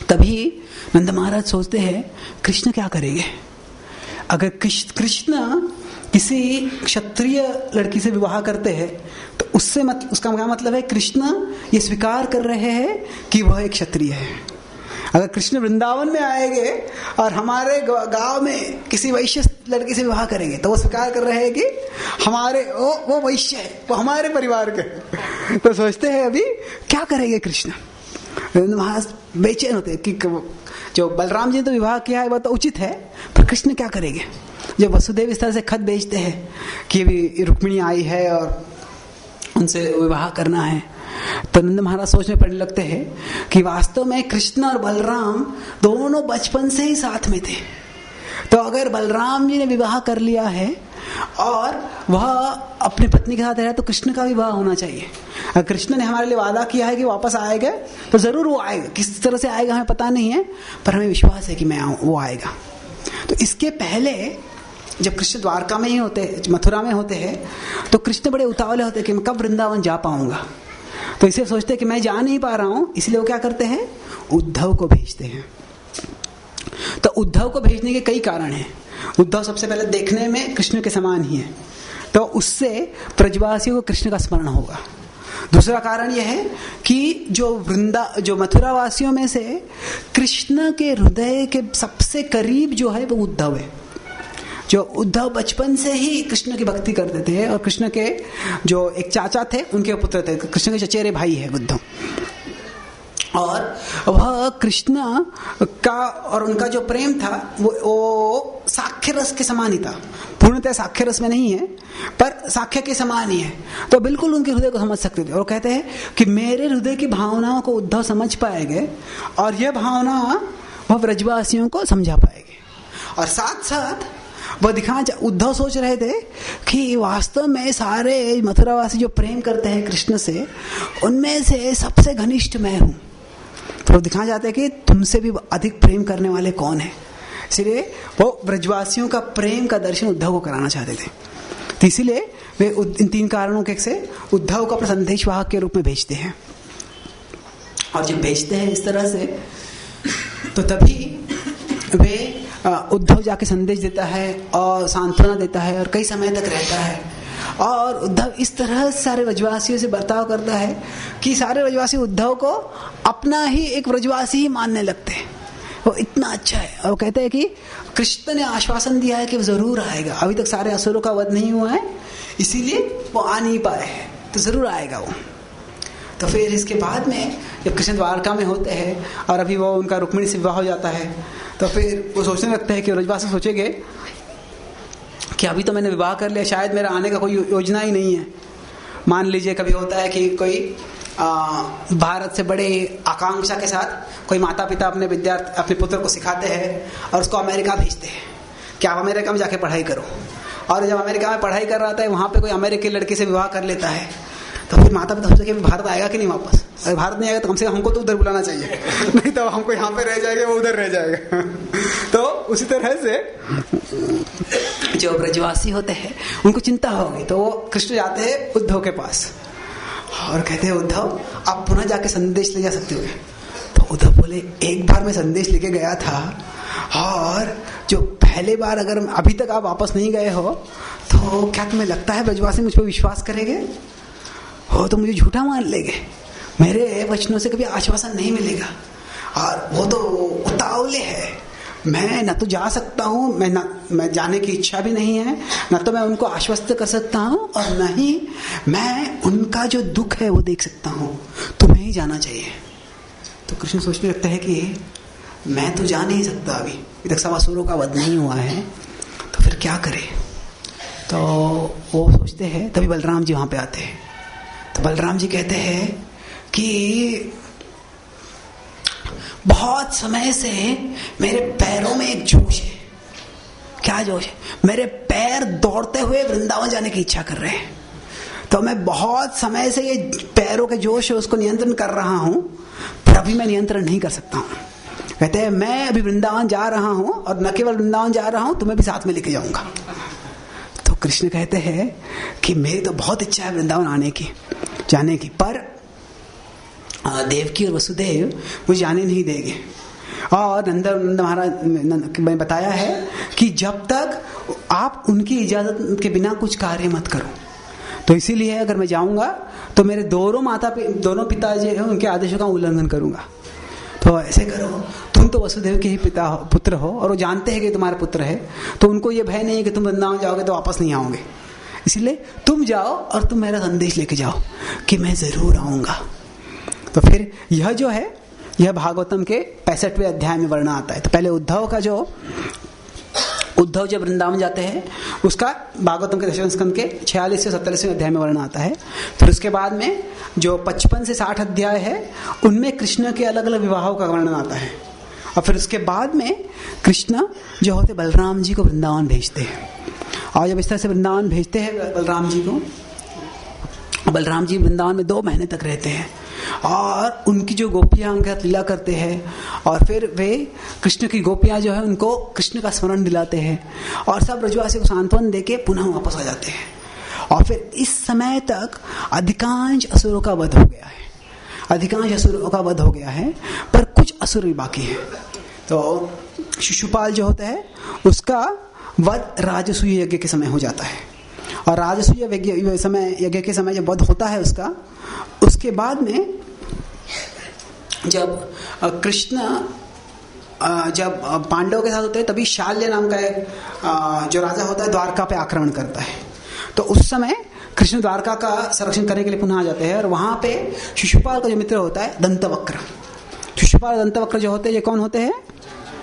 तभी नंद महाराज सोचते हैं कृष्ण क्या करेंगे। अगर कृष्ण किसी क्षत्रिय लड़की से विवाह करते हैं तो उससे उसका क्या मतलब है, कृष्ण ये स्वीकार कर रहे हैं कि वह एक क्षत्रिय है। अगर कृष्ण वृंदावन में आएंगे और हमारे गांव में किसी वैश्य लड़की से विवाह करेंगे तो वो स्वीकार कर रहे हैं कि हमारे वो वैश्य है, वो हमारे परिवार के। तो सोचते हैं अभी क्या करेंगे कृष्ण। महाराज बेचैन होते हैं कि जो बलराम जी ने तो विवाह किया है वह तो उचित है, पर कृष्ण क्या करेंगे। जब वसुदेव इस तरह से खत भेजते हैं कि अभी रुक्मिणी आई है और उनसे विवाह करना है, तो नंद महाराज सोचने पड़ने लगते हैं कि वास्तव में कृष्ण और बलराम दोनों बचपन से ही साथ में थे। तो अगर बलराम जी ने विवाह कर लिया है और वह अपनी पत्नी के साथ रहे तो कृष्ण का विवाह होना चाहिए। अगर कृष्ण ने हमारे लिए वादा किया है कि वापस आएगा तो जरूर वो आएगा, किस तरह से आएगा हमें पता नहीं है, पर हमें विश्वास है कि मैं आऊं, वो आएगा। तो इसके पहले जब कृष्ण द्वारका में ही होते, मथुरा में होते हैं, तो कृष्ण बड़े उतावले होते कि मैं कब वृंदावन जा पाऊंगा। तो इसे सोचते कि मैं जा नहीं पा रहा हूं, इसलिए वो क्या करते हैं, उद्धव को भेजते हैं। तो उद्धव को भेजने के कई कारण हैं। उद्धव सबसे पहले देखने में कृष्ण के समान ही है, तो उससे ब्रजवासियों को कृष्ण का स्मरण होगा। दूसरा कारण यह है कि जो मथुरा वासियों में से कृष्ण के हृदय के सबसे करीब जो है वो उद्धव है। जो उद्धव बचपन से ही कृष्ण की भक्ति करते थे और कृष्ण के जो एक चाचा थे उनके पुत्र थे, कृष्ण के चचेरे भाई है उद्धव, और वह कृष्ण का और उनका जो प्रेम था वो साक्ष्य रस के समान ही था। पूर्णतः साक्ष्य रस में नहीं है पर साक्ष्य के समान ही है। तो बिल्कुल उनके हृदय को समझ सकते थे और कहते हैं कि मेरे हृदय की भावनाओं को उद्धव समझ पाएंगे और यह भावना वह ब्रजवासियों को समझा पाएंगे। और साथ साथ वह उद्धव सोच रहे थे कि वास्तव में सारे मथुरावासी जो प्रेम करते हैं कृष्ण से, उनमें से सबसे घनिष्ठ मैं हूं। तो दिखाना चाहते हैं कि तुमसे भी अधिक प्रेम करने वाले कौन है। इसलिए वो ब्रजवासियों का प्रेम का दर्शन उद्धव को कराना चाहते थे। तो इसीलिए वे इन 3 कारणों के से उद्धव को अपने संदेशवाहक के रूप में भेजते हैं। और जब भेजते हैं इस तरह से, तो तभी वे उद्धव जाके संदेश देता है और सांत्वना देता है और कई समय तक रहता है। और उद्धव इस तरह सारे ब्रजवासियों से बर्ताव करता है कि सारे ब्रजवासी उद्धव को अपना ही एक ब्रजवासी ही मानने लगते हैं। वो इतना अच्छा है। और कहते हैं कि कृष्ण ने आश्वासन दिया है कि वो जरूर आएगा। अभी तक सारे असुरों का वध नहीं हुआ है, इसीलिए वो आ नहीं पाए हैं, तो जरूर आएगा वो। तो फिर इसके बाद में जब कृष्ण द्वारका में होते हैं और अभी वो उनका रुक्मिणी से विवाह हो जाता है, तो फिर वो सोचने लगते हैं कि ब्रजवासी सोचेंगे कि अभी तो मैंने विवाह कर लिया, शायद मेरा आने का कोई योजना ही नहीं है। मान लीजिए कभी होता है कि कोई भारत से बड़े आकांक्षा के साथ कोई माता पिता अपने पुत्र को सिखाते हैं और उसको अमेरिका भेजते हैं कि आप अमेरिका में जाके पढ़ाई करो। और जब अमेरिका में पढ़ाई कर रहा था, वहां पे कोई अमेरिकी लड़के से विवाह कर लेता है, तो फिर माता पिता सोचते कि भारत आएगा कि नहीं वापस। अगर भारत नहीं आएगा तो कम से कम हमको तो उधर बुलाना चाहिए, नहीं तो हमको यहाँ पे रह जाएगा, वो उधर रह जाएगा। तो उसी तरह से जो ब्रजवासी होते हैं उनको चिंता होगी, तो वो कृष्ण जाते हैं उद्धव के पास और कहते हैं उद्धव आप पुनः जाके संदेश ले जा सकते हो। तो उद्धव बोले एक बार मैं संदेश लेके गया था और जो पहले बार अगर अभी तक आप वापस नहीं गए हो तो क्या तुम्हें लगता है ब्रजवासी मुझ पर विश्वास करेंगे? हो तो मुझे झूठा मान लेंगे, मेरे वचनों से कभी आश्वासन नहीं मिलेगा। और वो तो उतावले है, मैं न तो जा सकता हूँ, मैं जाने की इच्छा भी नहीं है, न तो मैं उनको आश्वस्त कर सकता हूँ और न ही मैं उनका जो दुख है वो देख सकता हूँ, तुम्हें ही जाना चाहिए। तो कृष्ण सोचने लगता है कि मैं तो जा नहीं सकता, अभी तक सब असुरों का वध नहीं हुआ है, तो फिर क्या करे। तो वो सोचते हैं, तभी बलराम जी वहां पे आते हैं। तो बलराम जी कहते हैं कि बहुत समय से मेरे पैरों में एक जोश है। क्या जोश है? मेरे पैर दौड़ते हुए वृंदावन जाने की इच्छा कर रहे हैं। तो मैं बहुत समय से ये पैरों के जोश है उसको नियंत्रण कर रहा हूं, पर अभी मैं नियंत्रण नहीं कर सकता हूं। कहते हैं मैं अभी वृंदावन जा रहा हूं और न केवल वृंदावन जा रहा हूं, तुम्हें भी साथ में लेके जाऊंगा। तो कृष्ण कहते हैं कि मेरी तो बहुत इच्छा है वृंदावन जाने की, पर देवकी और वसुदेव मुझे जाने नहीं देंगे। और नंद महाराज ने बताया है कि जब तक आप उनकी इजाजत के बिना कुछ कार्य मत करो। तो इसीलिए अगर मैं जाऊंगा तो मेरे दोनों पिताजी हैं, उनके आदेशों का उल्लंघन करूंगा। तो ऐसे करो, तुम तो वसुदेव के ही पुत्र हो और वो जानते हैं कि तुम्हारा पुत्र है, तो उनको ये भय नहीं है कि तुम वृंदावन जाओगे तो वापस नहीं आओगे। इसलिए तुम जाओ और तुम मेरा संदेश लेके जाओ कि मैं जरूर आऊंगा। तो फिर यह जो है, यह भागवतम के 65वें अध्याय में वर्णन आता है। तो पहले उद्धव जब वृंदावन जाते हैं उसका भागवतम के 10वें स्कंद के 46 से 47वें अध्याय में वर्णन आता है। फिर उसके बाद में जो 55 से 60 अध्याय है उनमें कृष्ण के अलग अलग विवाहों का वर्णन आता है। और फिर उसके बाद में कृष्ण जो होते बलराम जी को वृंदावन भेजते हैं। और जब इस तरह से वृंदावन भेजते हैं बलराम जी को, बलराम जी वृंदावन में 2 महीने तक रहते हैं और उनकी जो गोपियां उनके साथ लीला करते हैं और फिर वे कृष्ण की गोपियां जो है उनको कृष्ण का स्मरण दिलाते हैं और सब ब्रजवासी को सांत्वन देके पुनः वापस आ जाते हैं। और फिर इस समय तक अधिकांश असुरों का वध हो गया है, पर कुछ असुर भी बाकी हैं। तो शिशुपाल जो होता है उसका वध राजसूय यज्ञ के समय हो जाता है। और राजसूय यज्ञ के समय जब वध होता है उसका, उसके बाद में जब कृष्ण जब पांडवों के साथ होते हैं तभी शाल्य नाम का एक जो राजा होता है द्वारका पे आक्रमण करता है। तो उस समय कृष्ण द्वारका का संरक्षण करने के लिए पुनः आ जाते हैं और वहां पे शिशुपाल का जो मित्र होता है दंतवक्र, शिशुपाल दंतवक्र जो होते हैं ये कौन होते हैं?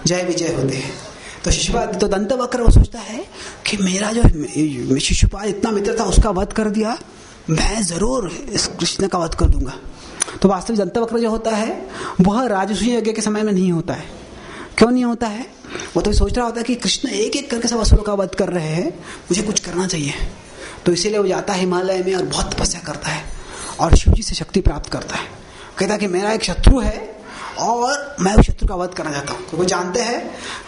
जय विजय होते हैं। तो शिशुपाल तो दंतवक्र वो सोचता है कि मेरा जो शिशुपाल इतना मित्र था उसका वध कर दिया, मैं जरूर इस कृष्ण का वध कर दूंगा। तो वास्तविक दंतवक्र जो होता है वह राजसूय यज्ञ के समय में नहीं होता है। क्यों नहीं होता है? वो तो सोच रहा होता है कि कृष्ण एक एक करके सब असुरों का वध कर रहे हैं, मुझे कुछ करना चाहिए। तो इसीलिए वो जाता है हिमालय में और बहुत तपस्या करता है और शिव जी से शक्ति प्राप्त करता है। कहता है कि मेरा एक शत्रु है और मैं उस शत्रु का वध करना चाहता हूँ। तो वो जानते हैं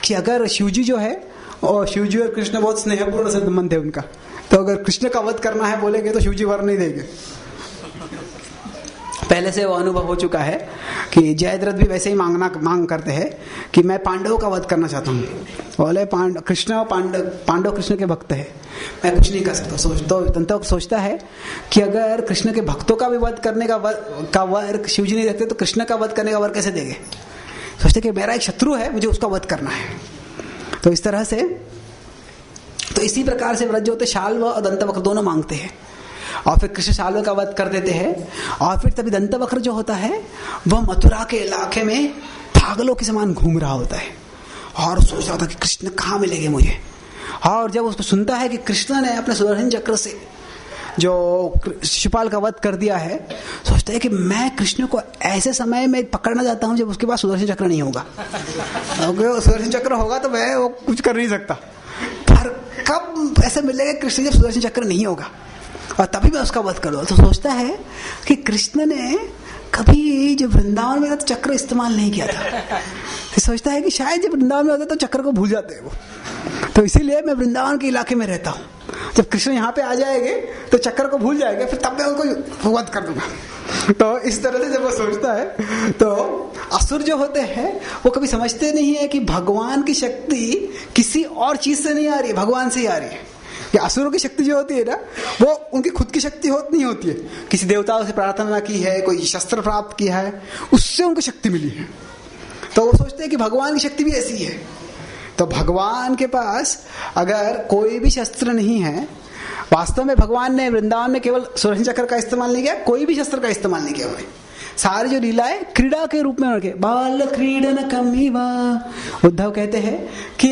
कि अगर शिव जी जो है, और शिव जी और कृष्ण बहुत स्नेहपूर्ण संबंध है उनका, तो अगर कृष्ण का वध करना है बोलेंगे तो शिव जी वर नहीं देंगे। पहले से वो अनुभव हो चुका है कि जयद्रथ भी वैसे ही मांग करते हैं कि मैं पांडवों का वध करना चाहता हूँ। बोले पांडव कृष्ण के भक्त है, मैं कुछ नहीं कर सकता। दंतवक्र सोचता है कि अगर कृष्ण के भक्तों का भी वध करने का वर शिव जी नहीं देते तो कृष्ण का वध करने का वर कैसे देंगे। सोचते कि मेरा एक शत्रु है, मुझे उसका वध करना है। तो इस तरह से, तो इसी प्रकार से व्रज होते शाल्व और दंतवक्र दोनों मांगते हैं और फिर कृष्ण शाल्व का वध कर देते हैं। और फिर तभी दंतवक्र जो होता है वह मथुरा के इलाके में पागलों के समान घूम रहा होता है और सोच रहा होता है कि कृष्ण कहाँ मिलेंगे मुझे। और जब उसको सुनता है कि कृष्ण ने अपने सुदर्शन चक्र से जो शिशुपाल का वध कर दिया है, सोचता है कि मैं कृष्ण को ऐसे समय में पकड़ना चाहता हूँ जब उसके पास सुदर्शन चक्र नहीं होगा। अगर सुदर्शन चक्र होगा तो मैं वो कुछ कर नहीं सकता, पर कब ऐसे मिलेगा कृष्ण जब सुदर्शन चक्र नहीं होगा और तभी मैं उसका वध कर दूं। तो सोचता है कि कृष्ण ने कभी जब वृंदावन में था तो चक्र इस्तेमाल नहीं किया था। तो सोचता है कि शायद जब वृंदावन में होता तो चक्र को भूल जाते हैं वो, तो इसीलिए मैं वृंदावन के इलाके में रहता हूँ। जब कृष्ण यहाँ पे आ जाएंगे तो चक्र को भूल जाएंगे, फिर तब मैं उनको वध कर दूंगा। तो इस तरह से जब वो सोचता है तो असुर जो होते हैं वो कभी समझते नहीं है कि भगवान की शक्ति किसी और चीज से नहीं आ रही है, भगवान से ही आ रही है। कि असुरों की शक्ति जो होती है ना वो उनकी खुद की शक्ति नहीं होती है, किसी देवताओं से प्रार्थना की है, कोई शस्त्र प्राप्त किया है, उससे उनको शक्ति मिली है। तो वो सोचते हैं कि भगवान की शक्ति भी ऐसी है। तो भगवान के पास अगर कोई भी शस्त्र नहीं है, वास्तव में भगवान ने वृंदावन में केवल सुदर्शन चक्र का इस्तेमाल नहीं किया, कोई भी शस्त्र का इस्तेमाल नहीं किया। उन्हें सारी जो लीलाएं क्रीड़ा के रूप में रखे, बाल क्रीडन कमिवा। उद्धव कहते हैं कि